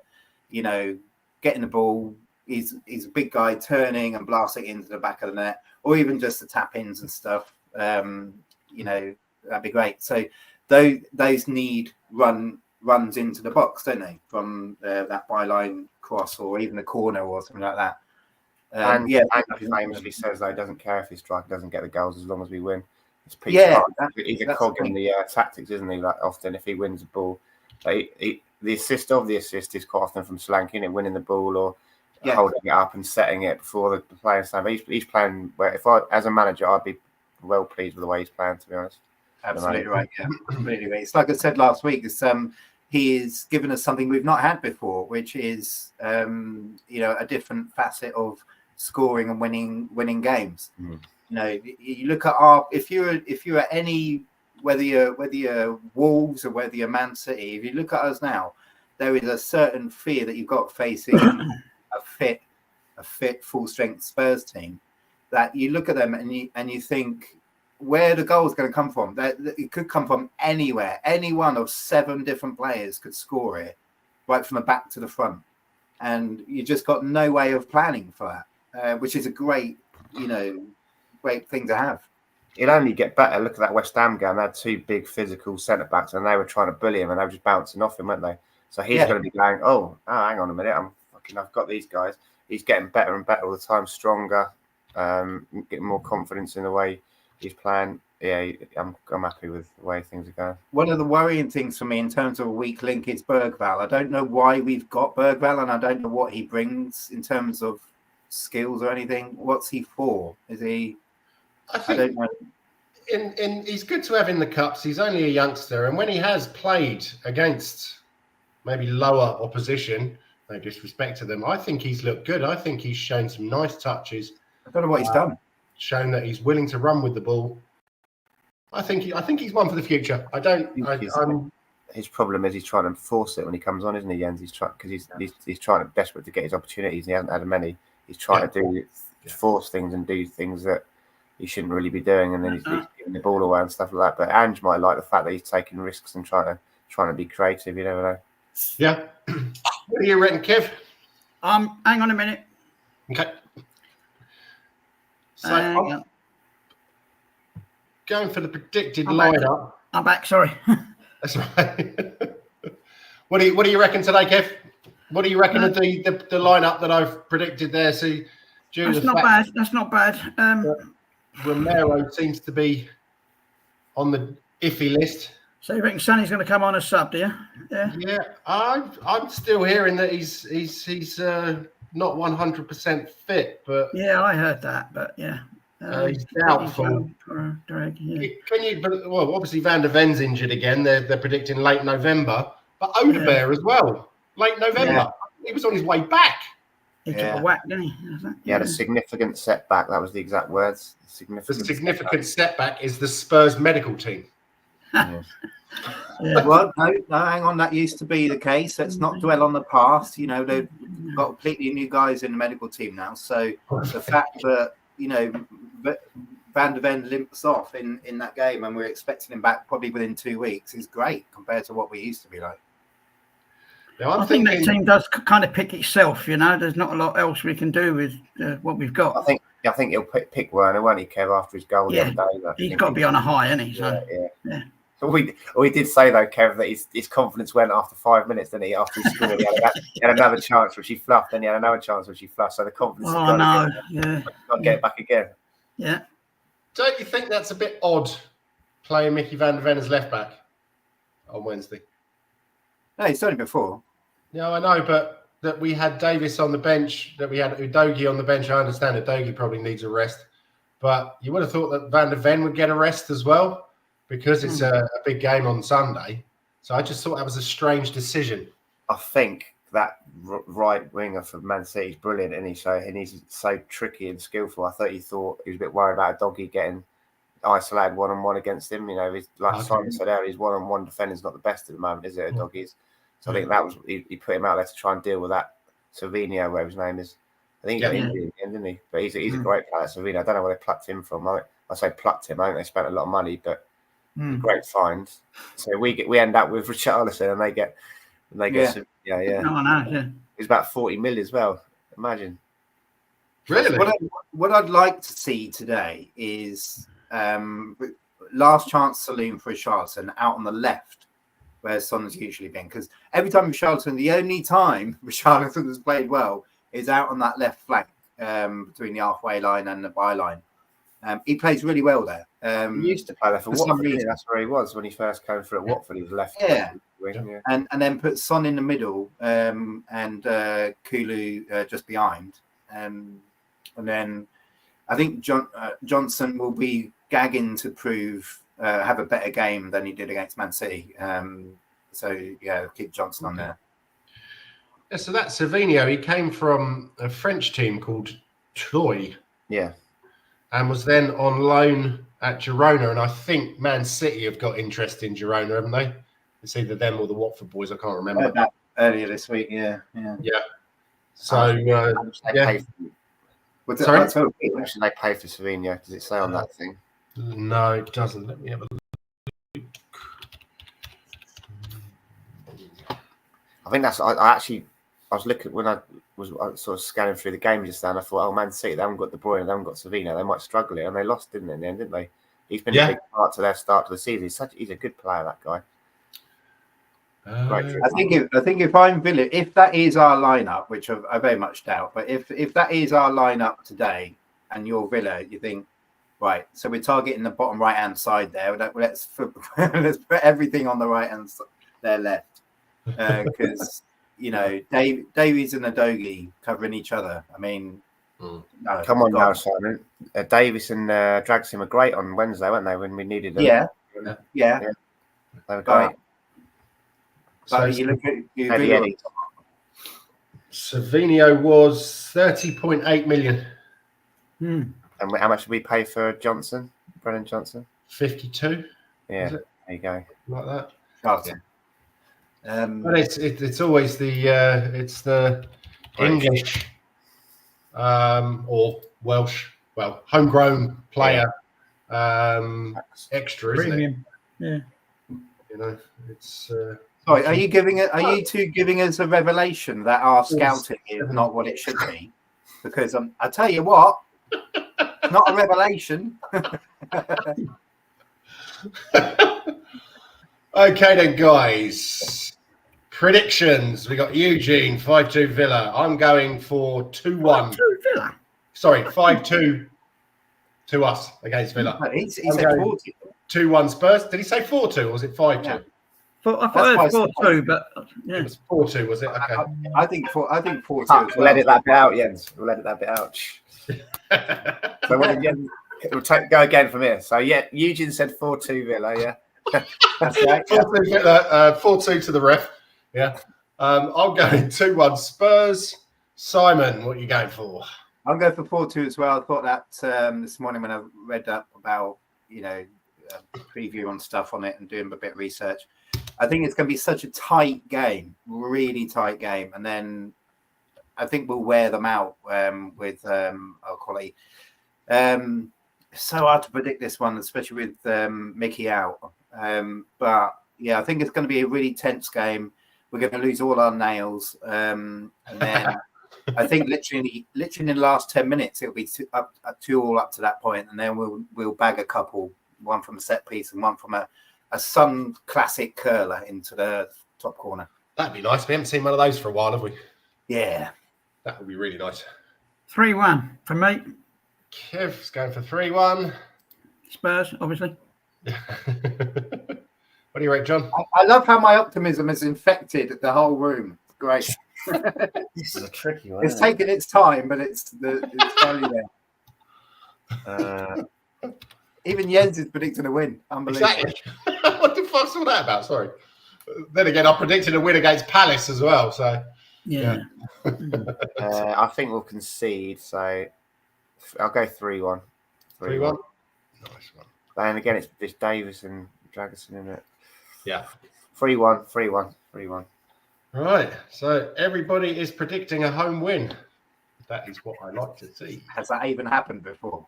You know, getting the ball. He's a big guy turning and blasting into the back of the net, or even just the tap-ins and stuff. You know, that'd be great. So those need runs into the box, don't they? From that byline cross or even a corner or something like that. And famously says that he doesn't care if his striker doesn't get the goals as long as we win. It's he's a cog in the tactics, isn't he? Like often, if he wins the ball, the assist is quite often from slanking and winning the ball or holding it up and setting it before the player stand. But he's playing where as a manager, I'd be well pleased with the way he's playing, to be honest. Absolutely right. Yeah, completely right. It's like I said last week. He is given us something we've not had before, which is you know, a different facet of scoring and winning games. You know, you look at if you're any whether you're Wolves or whether you're Man City, if you look at us now, there is a certain fear that you've got facing a fit full strength Spurs team, that you look at them and you think, where the goal is going to come from? It could come from anywhere. Any one of 7 different players could score it, right from the back to the front, and you just got no way of planning for that, which is a great thing to have. It'll only get better. Look at that West Ham game. They had 2 big physical centre backs, and they were trying to bully him, and they were just bouncing off him, weren't they? So he's going to be going, oh, hang on a minute, I've got these guys. He's getting better and better all the time, stronger, getting more confidence in the way he's playing. Yeah, I'm happy with the way things are going. One of the worrying things for me in terms of a weak link is Bergvall. I don't know why we've got Bergvall, and I don't know what he brings in terms of skills or anything. What's he for? Is he? I don't know. He's good to have in the cups. He's only a youngster, and when he has played against maybe lower opposition, no disrespect to them, I think he's looked good. I think he's shown some nice touches. I don't know what he's done. Shown that he's willing to run with the ball. I think he's one for the future. His problem is he's trying to force it when he comes on, isn't he, Jens? He's trying desperate to get his opportunities. And he hasn't had many. He's trying to force things and do things that he shouldn't really be doing, and then he's giving the ball away and stuff like that. But Ange might like the fact that he's taking risks and trying to be creative. You never know. Yeah. What do you reckon, Kev? Hang on a minute. Okay. So going for the predicted lineup. I'm back. Sorry. That's right. What do you reckon today, Kev? What do you reckon of the lineup that I've predicted there? See, that's not bad. Romero seems to be on the iffy list. So you reckon Sonny's going to come on as sub, do you? Yeah. Yeah, I'm still hearing that he's not 100% fit, but yeah, I heard that, but yeah, he's doubtful. Can you? Well, obviously Van der Ven's injured again. They're predicting late November, but Odebear as well, late November. Yeah. He was on his way back. He took a whack, didn't he? He had a significant setback. That was the exact words. The significant setback is the Spurs medical team. Yeah. Well, no, hang on. That used to be the case. Let's not dwell on the past. You know, they've got completely new guys in the medical team now. So the fact that, you know, Van der Ven limps off in that game and we're expecting him back probably within 2 weeks is great compared to what we used to be like. Now, I think that team does kind of pick itself. You know, there's not a lot else we can do with what we've got. I think he'll pick Werner, won't he, Kev, after his goal the other day? He's got to be on a high, hasn't he? So, yeah. So we did say though, Kev, that his confidence went after 5 minutes, didn't he? After he scored, he had another chance which he fluffed, then he had another chance which he fluffed. So the confidence. Got to get it back again. Yeah. Don't you think that's a bit odd, playing Mickey Van der Ven as left back on Wednesday? No, he's done it before. Yeah, I know, but that we had Davis on the bench, that we had Udogie on the bench. I understand Udogie probably needs a rest, but you would have thought that Van der Ven would get a rest as well, because it's a big game on Sunday. So I just thought that was a strange decision. I think that right winger for Man City is brilliant, and he's so tricky and skillful. I thought he was a bit worried about Udogie getting isolated one-on-one against him. You know, like Simon said earlier, his one-on-one defending's not the best at the moment, is it, Udogie's? So I think that was he put him out there to try and deal with that Savinio, whatever his name is. I think he got injured in the end, didn't he? But he's a great player, Savino. I don't know where they plucked him from. I say plucked him. I think they spent a lot of money, but great find. So we end up with Richarlison, and they get yeah. No, I know. Yeah. It's about 40 million as well. Imagine. Really? What I'd like to see today is last chance saloon for Richarlison out on the left, where Son's usually been. Because every time the only time Richarlison has played well is out on that left flank between the halfway line and the byline. He plays really well there. He used to play there for Watford. That's where he was when he first came through at Watford. He was left wing. And then put Son in the middle and Kulu just behind. And then I think Johnson will be gagging to have a better game than he did against Man City. So keep Johnson on there. Yeah, so that Savino, he came from a French team called Troyes. Yeah. And was then on loan at Girona. And I think Man City have got interest in Girona, haven't they? It's either them or the Watford boys. I can't remember. I heard that earlier this week. Yeah. So, sorry? How much did they pay for Savino? Does it say on that thing? No, it doesn't. Let me have a look. I think that's. I was looking when I was sort of scanning through the game just then. I thought, oh, Man City, they haven't got De Bruyne, they haven't got Savino. They might struggle here, and they lost, didn't they? In the end, didn't they? He's been a big part to their start to the season. He's a good player, that guy. I think if I'm Villa, if that is our lineup, which I very much doubt, but if that is our lineup today, and you're Villa, you think, right? So we're targeting the bottom right hand side there. Let's put everything on the right hand side, their left, because. Davies and Udogie covering each other. I mean, no, come on now, Simon. Davies and Dragson were great on Wednesday, weren't they? When we needed them. Yeah. They were great. But you look at Savino was 30.8 million. And how much did we pay for Johnson? Brennan Johnson? 52. Yeah. There you go. Like that. Okay. But it's always the English or Welsh, homegrown player extra, isn't Premium. it? Yeah. It's. Sorry, are you two giving us a revelation that our scouting is not what it should be? Because I tell you what, not a revelation. Okay then, guys. Predictions. We got Eugene 5-2 Villa. I'm going for 2-1. 5-2 Villa. Sorry, 5-2 to us against Villa. He said 40. 2-1 Spurs. Did he say 4-2 or was it 5-2? Yeah. I thought it was 4-2, but it was 4-2, was it? Okay. I think 4-2. We'll edit that bit out, Jens. We'll edit that bit out. So we'll go again from here. So Eugene said 4-2 Villa. Yeah. That's right. 4-2 Villa. 4-2 to the ref. Yeah. I'll go 2-1 Spurs. Simon, what are you going for? I'll go for 4-2 as well. I thought that this morning when I read up about, preview on stuff on it and doing a bit of research. I think it's going to be such a tight game, really tight game. And then I think we'll wear them out with quality. So hard to predict this one, especially with Mickey out. But yeah, I think it's going to be a really tense game. We're going to lose all our nails. And then I think literally in the last 10 minutes, it'll be 2-2 up to that point. And then we'll bag a couple, one from a set piece and one from a Sun classic curler into the top corner. That'd be nice. We haven't seen one of those for a while, have we? Yeah. That would be really nice. 3-1 for me. Kev's going for 3-1. Spurs, obviously. What do you rate, John? I love how my optimism has infected the whole room. Great. This is a tricky one. It's taken its time, but it's finally there. Even Jens is predicting a win. Unbelievable. Exactly. What the fuck's all that about? Sorry. Then again, I predicted a win against Palace as well. So yeah. I think we'll concede. So I'll go 3-1. 3-1. Nice one. And again, it's Davis and Dragerson in it. Yeah. 3-1. Right. So everybody is predicting a home win. that is what I like to see. Has that even happened before?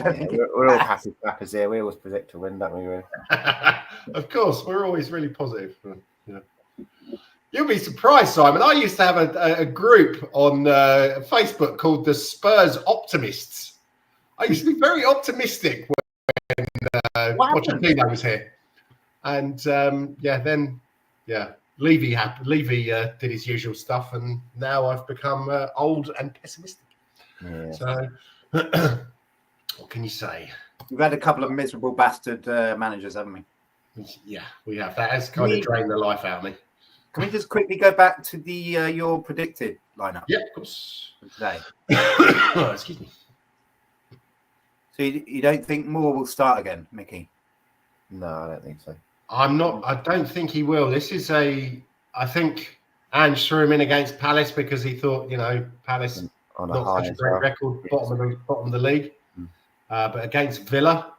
We're all happy clappers here. We always predict to win, don't we? Really? Of course, we're always really positive. Yeah. You'll be surprised, Simon. I used to have a group on Facebook called the Spurs Optimists. I used to be very optimistic when Pochettino was here. And Levy did his usual stuff, and now I've become old and pessimistic. Yeah. So, what can you say? We've had a couple of miserable bastard managers, haven't we? Yeah, we have. That has kind of drained the life out of me. Can we just quickly go back to the your predicted lineup? Yeah, of course. For today. Excuse me. So you don't think Moore will start again, Mickey? No, I don't think so. I don't think he will. This is I think Ange threw him in against Palace because he thought, Palace On a not high such a as great well. record, bottom of the league. But against Villa,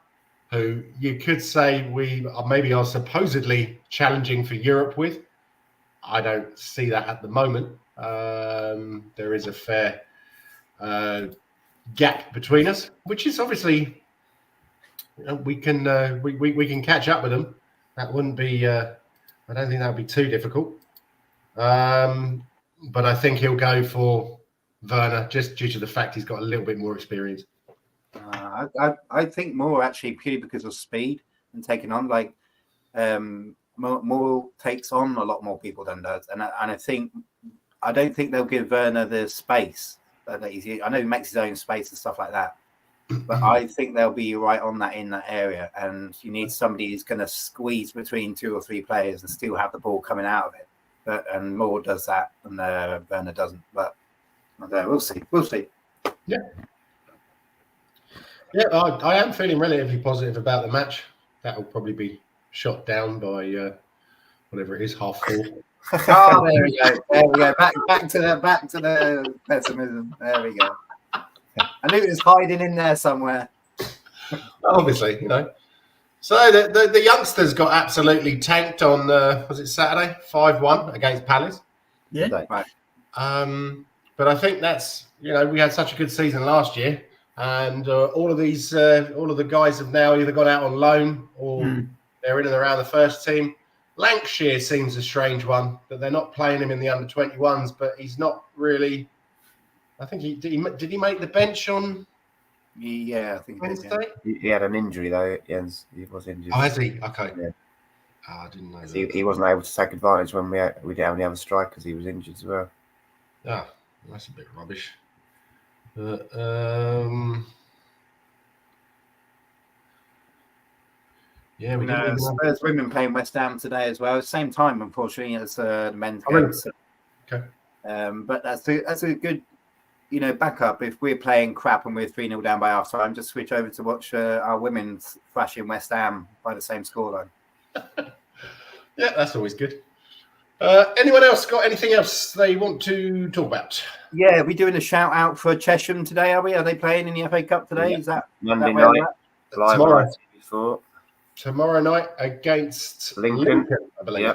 who you could say we are supposedly challenging for Europe with, I don't see that at the moment. There is a fair gap between us, which is obviously we can catch up with them. That wouldn't be. I don't think that would be too difficult. But I think he'll go for Werner just due to the fact he's got a little bit more experience. I think Moore actually purely because of speed and taking on Moore takes on a lot more people than does, and I don't think they'll give Werner the space that I know he makes his own space and stuff like that, but I think they'll be right on that in that area, and you need somebody who's going to squeeze between 2 or 3 players and still have the ball coming out of it. And Moore does that, and Werner doesn't. But we'll see. Yeah. Yeah, I am feeling relatively positive about the match. That will probably be shot down by whatever it is, 4:30. Oh, there we go. Back to the pessimism. There we go. I knew it was hiding in there somewhere. Obviously, So the youngsters got absolutely tanked on was it Saturday, 5-1 against Palace. Yeah. Right. But I think that's we had such a good season last year. And all of the guys have now either gone out on loan or they're in and around the first team. Lancashire seems a strange one, that they're not playing him in the under-21s, but he's not really. I think did he make the bench on? Yeah, I think Wednesday. He had an injury though, Jens. He was injured. Oh, has he? Okay. Yeah. I didn't know that. He wasn't able to take advantage when we didn't have any other strikers. He was injured as well. Ah, that's a bit rubbish. Yeah, we did. Spurs women playing West Ham today as well. Same time, unfortunately, as the men's games. Okay. But that's a good, backup. If we're playing crap and we're 3-0 down by half time, just switch over to watch our women thrashing West Ham by the same scoreline. Yeah, that's always good. Anyone else got anything else they want to talk about? Yeah, we're doing a shout out for Chesham today, are we? Are they playing in the FA Cup today? Yeah. Is that Monday that night? Tomorrow night against Lincoln, I believe.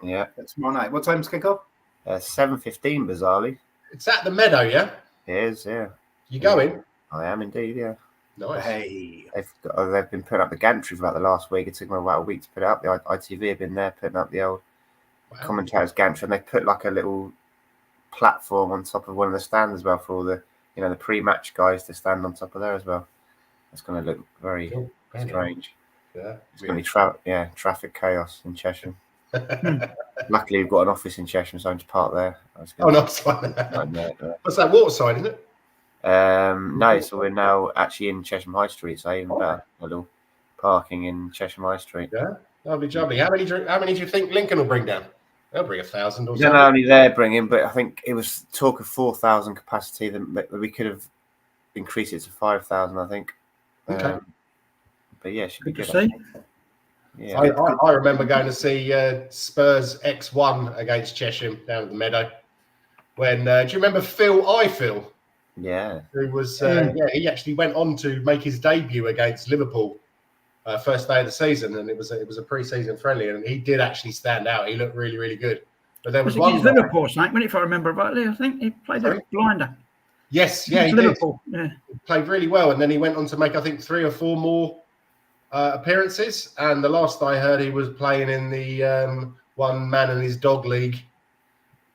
Yeah. Tomorrow night. What time's kick off? 7:15, bizarrely. It's at the Meadow, yeah? It is, yeah. You going? I am indeed, yeah. Nice. Hey. They've been putting up the gantry for about the last week. It took them about a week to put it up. The ITV have been there putting up the old commentators gantry, and they put like a little platform on top of one of the stands as well for all the the pre-match guys to stand on top of there as well. It's going to look very strange. Yeah, it's going to be traffic chaos in Chesham. Luckily, we've got an office in Chesham, so I'm just parked there. Nice one. What's that, Waterside, isn't it? No, so we're now actually in Chesham High Street, so even better. A little parking in Chesham High Street. Yeah, lovely, jubbly. How many do you think Lincoln will bring down? They'll bring 1,000 or something. Not only they're bringing, but I think it was talk of 4,000 capacity that we could have increased it to 5,000. I think. Okay. But yeah, should be Good good. to see. Yeah. I remember going to see Spurs X1 against Chesham down at the Meadow. When do you remember Phil Ifill? Yeah. Who was he actually went on to make his debut against Liverpool first day of the season, and it was a pre-season friendly, and he did actually stand out. He looked really, really good. But there was it one against Liverpool, Snake, if I remember rightly. I think he played a blinder. Yes, yeah, he Liverpool. did. Yeah. He played really well, and then he went on to make, I think, 3 or 4 more appearances. And the last I heard, he was playing in the one man and his dog league,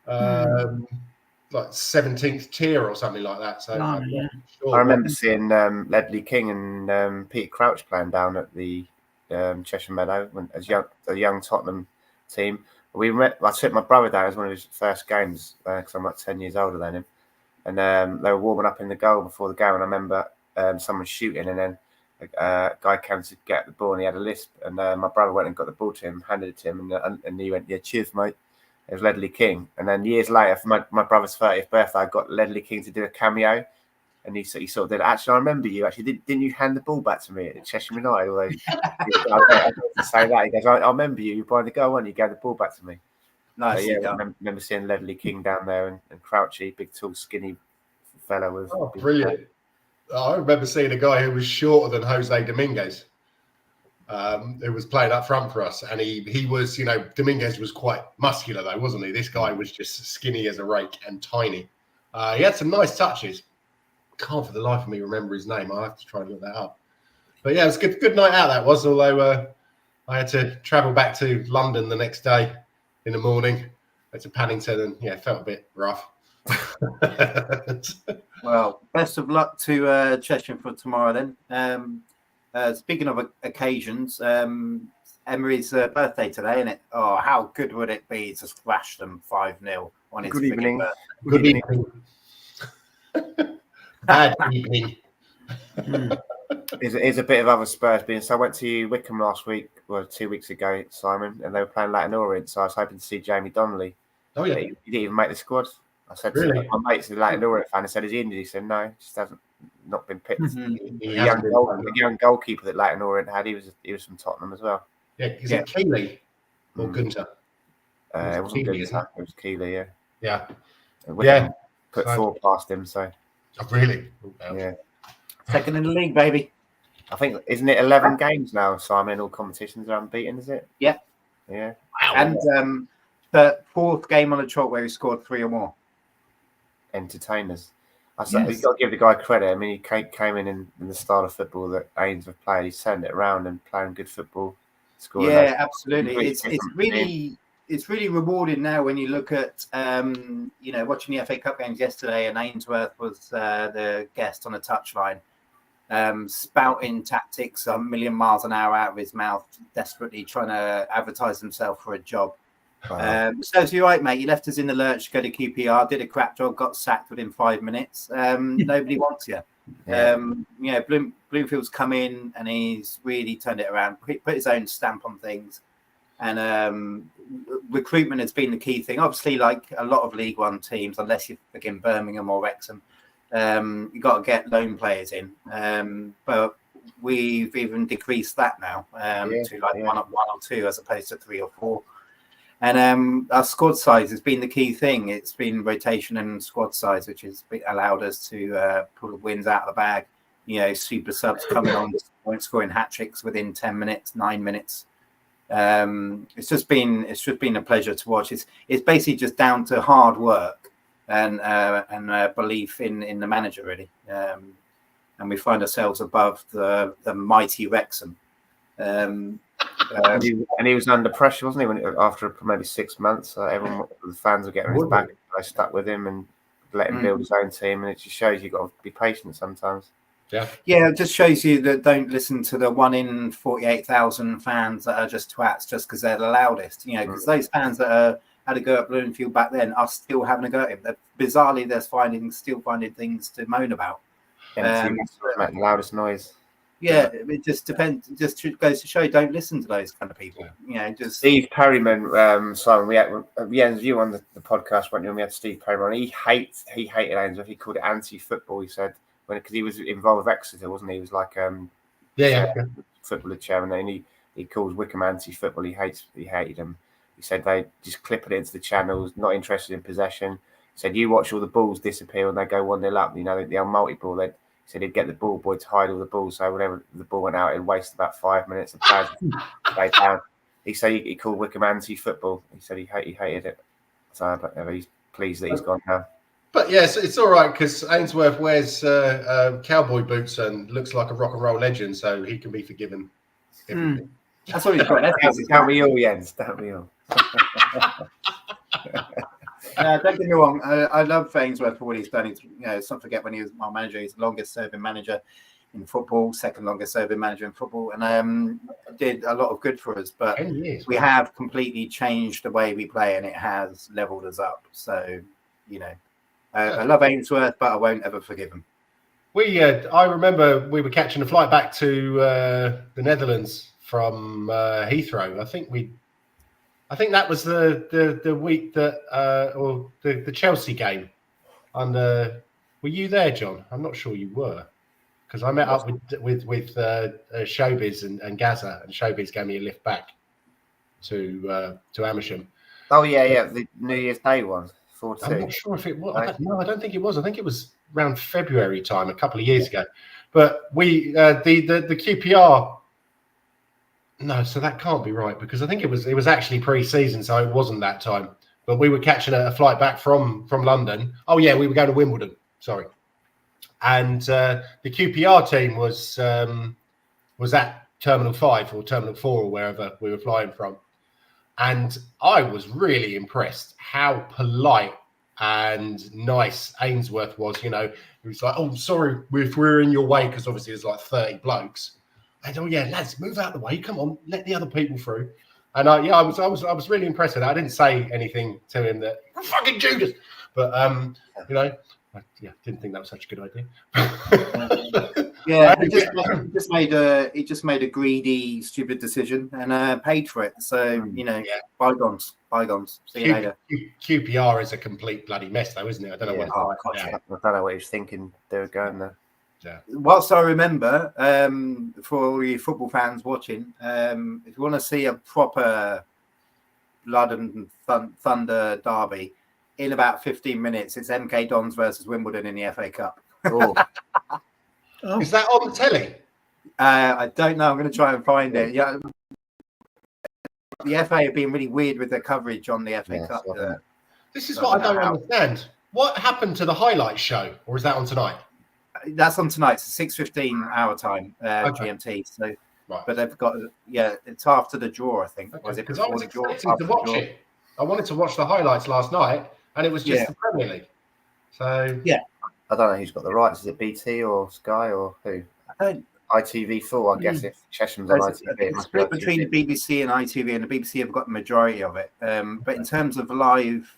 like 17th tier or something like that. So I remember seeing Ledley King and Peter Crouch playing down at the Cheshire Meadow as a young Tottenham team. I took my brother down as one of his first games because I'm like 10 years older than him, and they were warming up in the goal before the game. And I remember someone shooting, and then a guy came to get the ball, and he had a lisp, and my brother went and got the ball to him, handed it to him, and he went, "Yeah, cheers, mate." It was Ledley King. And then years later, for my brother's 30th birthday, I got Ledley King to do a cameo. And he sort of did. Actually, I remember you. Actually, didn't you hand the ball back to me at Cheshire United? Although I say that, he goes, "I remember you. You're behind the goal, and you gave the ball back to me." Nice. So, yeah, I remember seeing Ledley King down there and Crouchy, big, tall, skinny fella with. Oh, brilliant! I remember seeing a guy who was shorter than Jose Dominguez, who was playing up front for us, and he was, Dominguez was quite muscular though, wasn't he? This guy was just skinny as a rake and tiny. He had some nice touches. Can't for the life of me remember his name. I have to try and look that up. But yeah, it was a good night out, that was, although I had to travel back to London the next day in the morning. Went to Paddington and yeah, felt a bit rough. Well, best of luck to Cheshire for tomorrow then. Speaking of occasions, Emery's birthday today, isn't it? Oh, how good would it be to thrash them 5-0 on his evening. birthday? Good evening. Bad evening. Here's a bit of other Spurs business. I went to Wickham last week, 2 weeks ago, Simon, and they were playing Latin Orient, so I was hoping to see Jamie Donnelly. Oh, yeah. He didn't even make the squad. I said Really? to my mate's a Latin Orient fan. I said, "Is he injured?" He said, "No, just hasn't not been picked." He The young goalkeeper that Latin Orient had, he was from Tottenham as well. Yeah, is it Keeley or Gunter? It wasn't Keeley, Gunter. It was Keeley, yeah. Yeah. Wickham put 4 past him, so. Oh, really? Yeah. Second in the league, baby. I think, isn't it 11 games now, Simon, in all competitions are unbeaten, is it? Yeah. Yeah. Wow. And the 4th game on the trot where he scored 3 or more. Entertainers. You've got to give the guy credit. I mean, he came in the style of football that Ainsworth have played. He turned it around and playing good football. Yeah, absolutely. It's really rewarding now when you look at watching the FA Cup games yesterday, and Ainsworth was the guest on the touchline, spouting tactics a million miles an hour out of his mouth, desperately trying to advertise himself for a job. Wow. So you're right, mate. You left us in the lurch, go to QPR, did a crap job, got sacked within 5 minutes. Nobody wants you. Yeah. Bloomfield's come in and he's really turned it around, put his own stamp on things. And recruitment has been the key thing. Obviously, like a lot of League One teams, unless you're again Birmingham or Wrexham, you've got to get loan players in. But we've even decreased that now to like one or two as opposed to 3 or 4. And our squad size has been the key thing. It's been rotation and squad size, which has allowed us to pull the wins out of the bag. Super subs coming on, scoring hat tricks within 10 minutes, 9 minutes. It's just been a pleasure to watch. It's basically just down to hard work and belief in the manager, really. And we find ourselves above the mighty Wrexham. And he was under pressure, wasn't he? After maybe 6 months, the fans were getting his back. They stuck with him and let him build his own team. And it just shows you've got to be patient sometimes. Yeah, it just shows you that don't listen to the 1 in 48,000 fans that are just twats just because they're the loudest. Because those fans that had a go at Bloomfield back then are still having a go at him. Bizarrely, they're still finding things to moan about. Make the loudest noise. Yeah, it just depends. It just goes to show, don't listen to those kind of people. Just Steve Perryman, Simon. We had you on the podcast when we had Steve Perryman. He hated Ainsworth. He called it anti-football. He said because he was involved with Exeter, wasn't he? He was like footballer chairman, and he calls Wickham anti-football. He hated them. He said they just clip it into the channels, not interested in possession. He said you watch all the balls disappear when they go 1-0 up. The old multi-ball. He said he'd get the ball boy to hide all the balls, so whenever the ball went out, it'd waste about 5 minutes. The players stayed down. He said he called Wickham anti-football. He said he hated it. So he's pleased that he's gone now. But yes, it's all right because Ainsworth wears cowboy boots and looks like a rock and roll legend, so he can be forgiven everything. That's all he's got. Don't we all, Jens? Don't we all? Don't get me wrong. I love Ainsworth for what he's done. Let's not forget when he was my manager. He's the longest serving manager in football, second longest serving manager in football, and did a lot of good for us. But 10 years, we have completely changed the way we play, and it has leveled us up. So, I love Ainsworth, but I won't ever forgive him. I remember we were catching a flight back to the Netherlands from Heathrow. I think that was the week that or the Chelsea game. Were you there, John? I'm not sure you were, because I met up with Showbiz and Gaza, and Showbiz gave me a lift back to Amersham. Oh yeah, the New Year's Day one. 4-2. I'm not sure if it was. I don't think it was. I think it was around February time, a couple of years ago. But we the QPR. No, so that can't be right, because I think it was actually pre-season, so it wasn't that time. But we were catching a flight back from London. Oh yeah, we were going to Wimbledon. Sorry, and the QPR team was at Terminal 5 or Terminal 4 or wherever we were flying from, and I was really impressed how polite and nice Ainsworth was. He was like, "Oh, sorry if we're in your way," because obviously there's like 30 blokes. And oh yeah, lads, move out the way. Come on, let the other people through. And I was really impressed with that. I didn't say anything to him that you're fucking Judas, but I didn't think that was such a good idea. Yeah, he just made a greedy, stupid decision and paid for it. So bygones. See you later. QPR is a complete bloody mess, though, isn't it? I don't know I don't know what he was thinking they were going there. Yeah. Whilst I remember, for all you football fans watching, if you want to see a proper blood and thunder derby, in about 15 minutes, it's MK Dons versus Wimbledon in the FA Cup. Oh. Is that on the telly? I don't know. I'm going to try and find it. Yeah, the FA have been really weird with their coverage on the FA Cup. This is what I don't understand. What happened to the highlights show, or is that on tonight? That's on tonight. It's 6:15 our time, GMT. So, right. But they've got it's after the draw, I think. Okay. Was it because I before was the draw? expecting to watch it. I wanted to watch the highlights last night, and it was just the Premier League. So yeah, I don't know who's got the rights. Is it BT or Sky or who? ITV4, I guess. If Chesham's on ITV, it's split between the BBC and ITV, and the BBC have got the majority of it. But in terms of live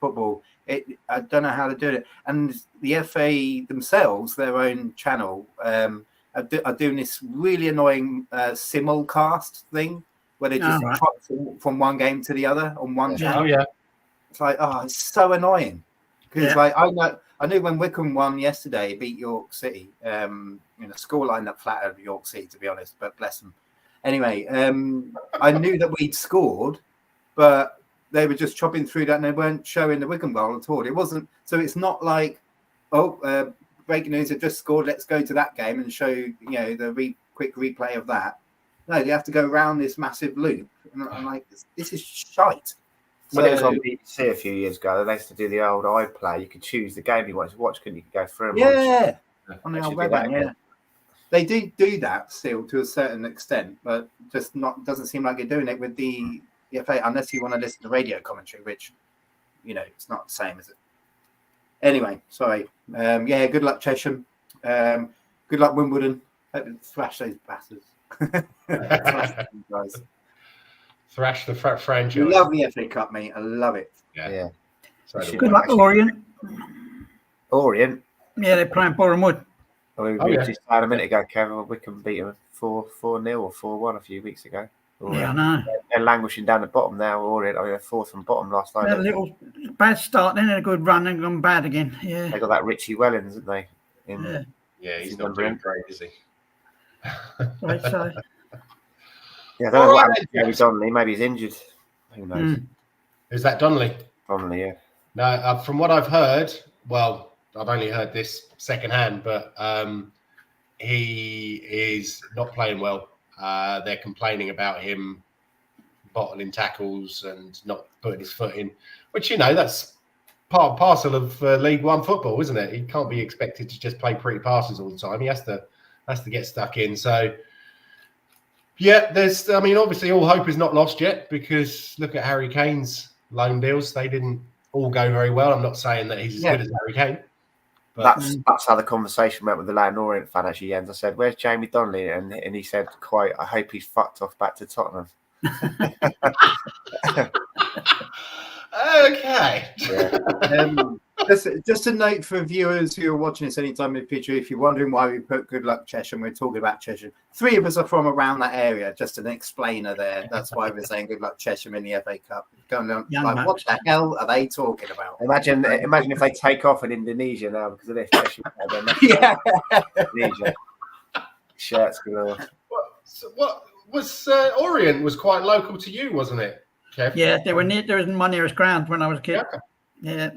football, I don't know how to do it. And the FA themselves, their own channel, are doing this really annoying simulcast thing where they just chop from one game to the other on one channel. Oh yeah, it's like it's so annoying because I knew when Wycombe won yesterday, beat York City. A scoreline that flattered York City, to be honest, but bless them. Anyway, I knew that we'd scored, but they were just chopping through that and they weren't showing the Wycombe goal at all. It wasn't, so it's not like, breaking news, have just scored, let's go to that game and show, the quick replay of that. No, they have to go around this massive loop. And I'm like, this is shite. When it was on BBC a few years ago, they used to do the old iPlay. You could choose the game you wanted to watch, couldn't you? You could go through them. Yeah, on the old website, yeah. They do that still to a certain extent, but just doesn't seem like they're doing it with the FA, unless you want to listen to radio commentary, which, it's not the same, is it? Anyway, sorry. Good luck, Chesham. Good luck, Wimbledon. Thrash those bastards. Thrash the franchise. You love the FA Cup, mate. I love it. Yeah. Good luck, Orient. Orient? Yeah, they're playing Boreham Wood. We were just saying a minute ago, Kevin, Wycombe beat them 4-0 or 4-1 a few weeks ago. Yeah, I know. They're languishing down the bottom now, Orient. They're fourth from bottom last night. They had a little bad start, then a good run, and gone bad again. Yeah. They got that Richie Wellens, didn't they? Yeah, he's not doing great, is he? Right, so. Yeah, I don't know what happened to Jamie Donnelly. Maybe he's injured. Who knows? Is that Donnelly? Donnelly, yeah. No, from what I've heard, well, I've only heard this secondhand, but he is not playing well. They're complaining about him bottling tackles and not putting his foot in, which, you know, that's part and parcel of League One football, isn't it? He can't be expected to just play pretty passes all the time. He has to get stuck in. So, yeah, I mean, obviously all hope is not lost yet, because look at Harry Kane's loan deals. They didn't all go very well. I'm not saying that he's as good as Harry Kane. But that's how the conversation went with the Leighton Orient fan, actually, Jens. I said, "Where's Jamie Donnelly?" And he said, "Quite, I hope he's fucked off back to Tottenham." Okay. Yeah. Just a note for viewers who are watching this anytime in the future, if you're wondering why we put Good Luck Cheshire, we're talking about Cheshire. 3 of us are from around that area, just an explainer there. That's why we're saying Good Luck Cheshire in the FA Cup. Going on, like, what the hell are they talking about? Imagine if they take off in Indonesia now because of this. Yeah. Indonesia. Shirts galore. What was Orient was quite local to you, wasn't it, Kev? Yeah, there was my nearest ground when I was a kid. Yeah.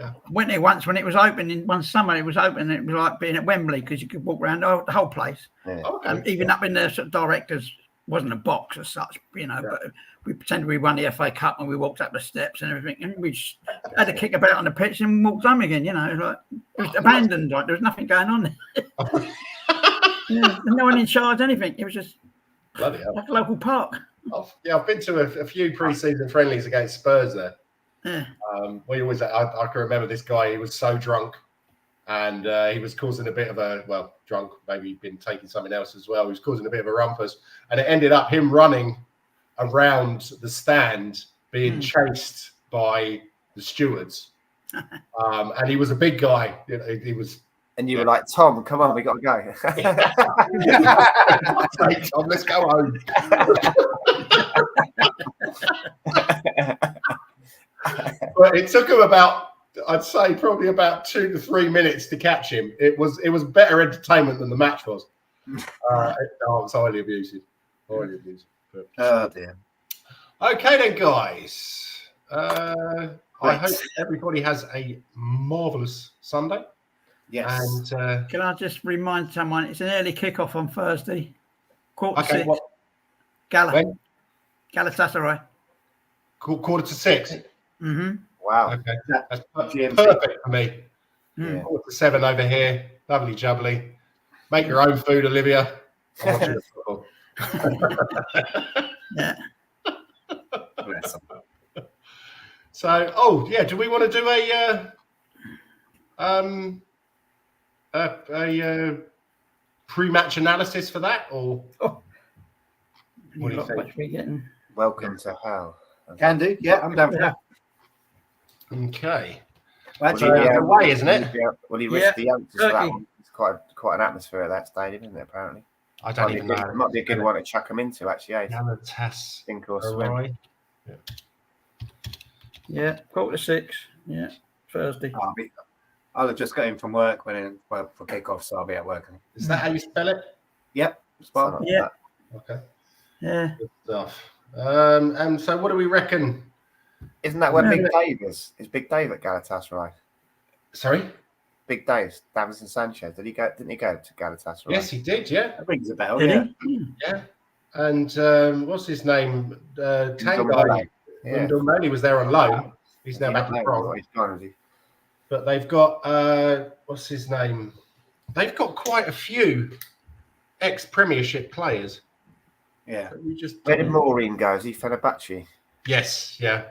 I went there once when it was open. In one summer, it was open. It was like being at Wembley, because you could walk around the whole place. Yeah. Even up in the sort of directors, wasn't a box as such, you know, but we pretended we won the FA Cup and we walked up the steps and everything, and we just had a kick about on the pitch and walked home again, you know, like it was abandoned, like there was nothing going on there. Yeah, no one in charge, anything. It was just like a local park. I've been to a few pre-season friendlies against Spurs there. Yeah. We always, I can remember this guy. He was so drunk, and he was causing a bit of drunk. Maybe he'd been taking something else as well. He was causing a bit of a rumpus, and it ended up him running around the stand, being chased by the stewards. And he was a big guy. He was. And you were like, "Tom, come on, we got to go." Tom, let's go home. But it took him I'd say probably about 2 to 3 minutes to catch him. It was better entertainment than the match was. It's highly abusive. Highly abusive. Oh dear. Okay then, guys. I hope everybody has a marvellous Sunday. Yes. And can I just remind someone, it's an early kickoff on Thursday, 6:15. Galatasaray. 6:45. Mm-hmm. Wow. Okay. That's perfect for me. 7:15 over here. Lovely jubbly. Make your own food, Olivia. I'm watching the football. Yeah. So, do we want to do a pre-match analysis for that, or what do you think? Welcome to hell. Can do. Yeah, I'm down for that. Okay. Well, Actually, that's the way, isn't it? Well, he risked the youngsters for that one. It's quite an atmosphere at that stadium, isn't it? Apparently, I don't even know. It might be a good one to chuck them into, actually. Sink or swim. Yeah, 6:45. Yeah, Thursday. I'll have just got in from work for kickoff, so I'll be at work. Is that how you spell it? Yep. Spot. Yeah. Okay. Yeah. Good stuff. And so, what do we reckon? Isn't that where Big Dave is? Is Big Dave at Galatasaray? Sorry? Big Dave, Davinson Sanchez. Didn't he go to Galatasaray? Yes, he did. Yeah. That rings a bell. Did he? Yeah. And what's his name? Tanguy. He was there on loan. He's now back in France. He's gone, is he? But they've got what's his name? They've got quite a few ex-Premiership players. Yeah. Where did Maureen go? Is he Fenerbahce? Yes. Yeah.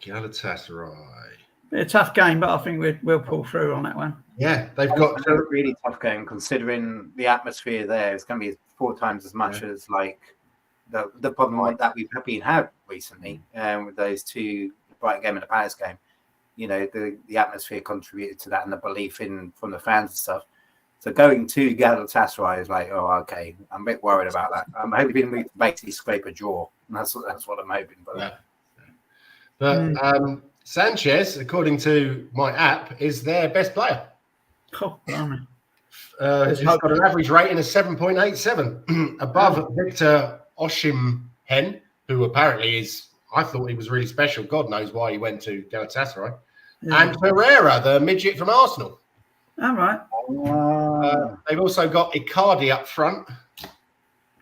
Galatasaray. A tough game, but I think we'll pull through on that one. Yeah, they've got a really tough game considering the atmosphere there. It's going to be 4 times as much as like the problem that we've been had recently with those 2, the Brighton game and the Palace game. You know, the atmosphere contributed to that and the belief from the fans and stuff. So going to Galatasaray is like, oh, okay, I'm a bit worried about that. I'm hoping we can basically scrape a draw. And that's what I'm hoping. But Sanchez, according to my app, is their best player. Oh, he's got an average rating of 7.87, above Victor Osimhen, who apparently is. I thought he was really special. God knows why he went to Galatasaray. Yeah. And Herrera, the midget from Arsenal. All right. They've also got Icardi up front.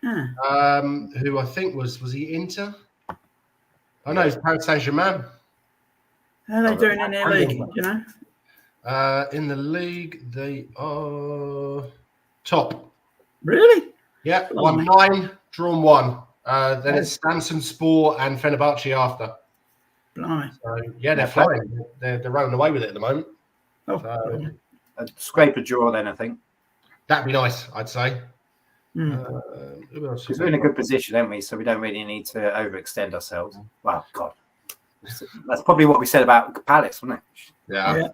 Yeah. Who I think was he Inter? I know he's Paris Saint-Germain. How are they doing in their league? You know. In the league, they are top. Really? Yeah, Blimey. won 9, drawn 1. Then it's Stanson-Spor and Fenerbahce after. Blimey. So yeah, they're flying. They're running away with it at the moment. Oh, So, A scrape a draw then, I think. that'd be nice, I'd say. Hmm. Who else Because have we're in a we good got? position, aren't we? So we don't really need to overextend ourselves. Well, God. That's probably what we said about Palace, wasn't it? Yeah.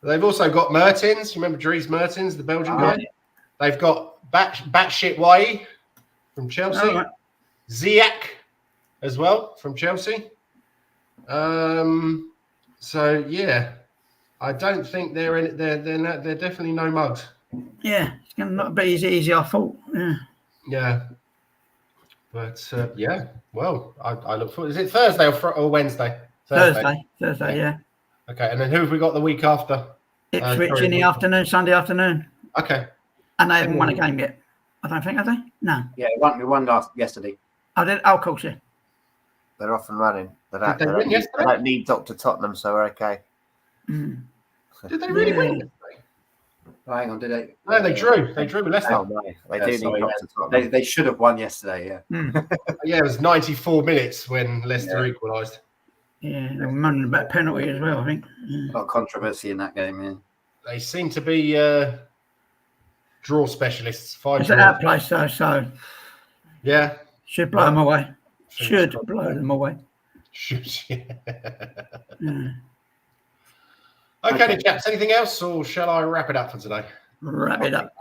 They've also got Mertens. You remember Dries Mertens, the Belgian guy? yeah. They've got Batshit Wai from Chelsea. Oh, right. Ziyech as well from Chelsea. So yeah, I don't think they're in. They're definitely no mugs. Yeah, it's going to not be as easy, I thought. Yeah. Yeah, but yeah. Well, I look forward. Is it Thursday or Wednesday? Thursday, yeah. Okay, and then who have we got the week after? Ipswich in the afternoon, Sunday afternoon. Okay. And they haven't won a game yet. I don't think, have they? No. Yeah, we won yesterday. I did. Oh, of course, yeah. They're off and running. They Did they win yesterday? don't need Dr. Tottenham, so we're okay. Mm. Did they really win yesterday? Oh, hang on, did they? No, they drew. They drew with Leicester. Oh, no. They do sorry, need Dr. Tottenham. They should have won yesterday, yeah. Mm. Yeah, it was 94 minutes when Leicester equalised. Yeah, they were moaning about penalty as well, I think. Yeah. A lot of controversy in that game, yeah. They seem to be draw specialists. 5 It's at draws. our place, though, so Yeah. should blow them away. Should blow them away. Should. Yeah. Yeah. Okay, then, chaps. Anything else, or shall I wrap it up for today? Wrap it up.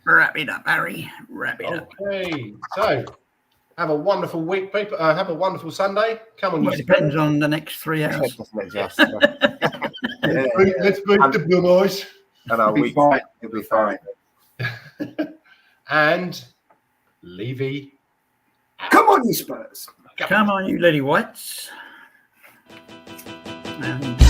Wrap it up, Harry. Wrap it up. Okay. So, have a wonderful week, people. Have a wonderful Sunday. Come on, Well, you it depends on the next 3 hours. Doesn't it, Jess? Let's beat the Blue Boys. And our It'll be week. fine. It'll be fine. And Levy. Come on, you Spurs. Come on, you lily whites. And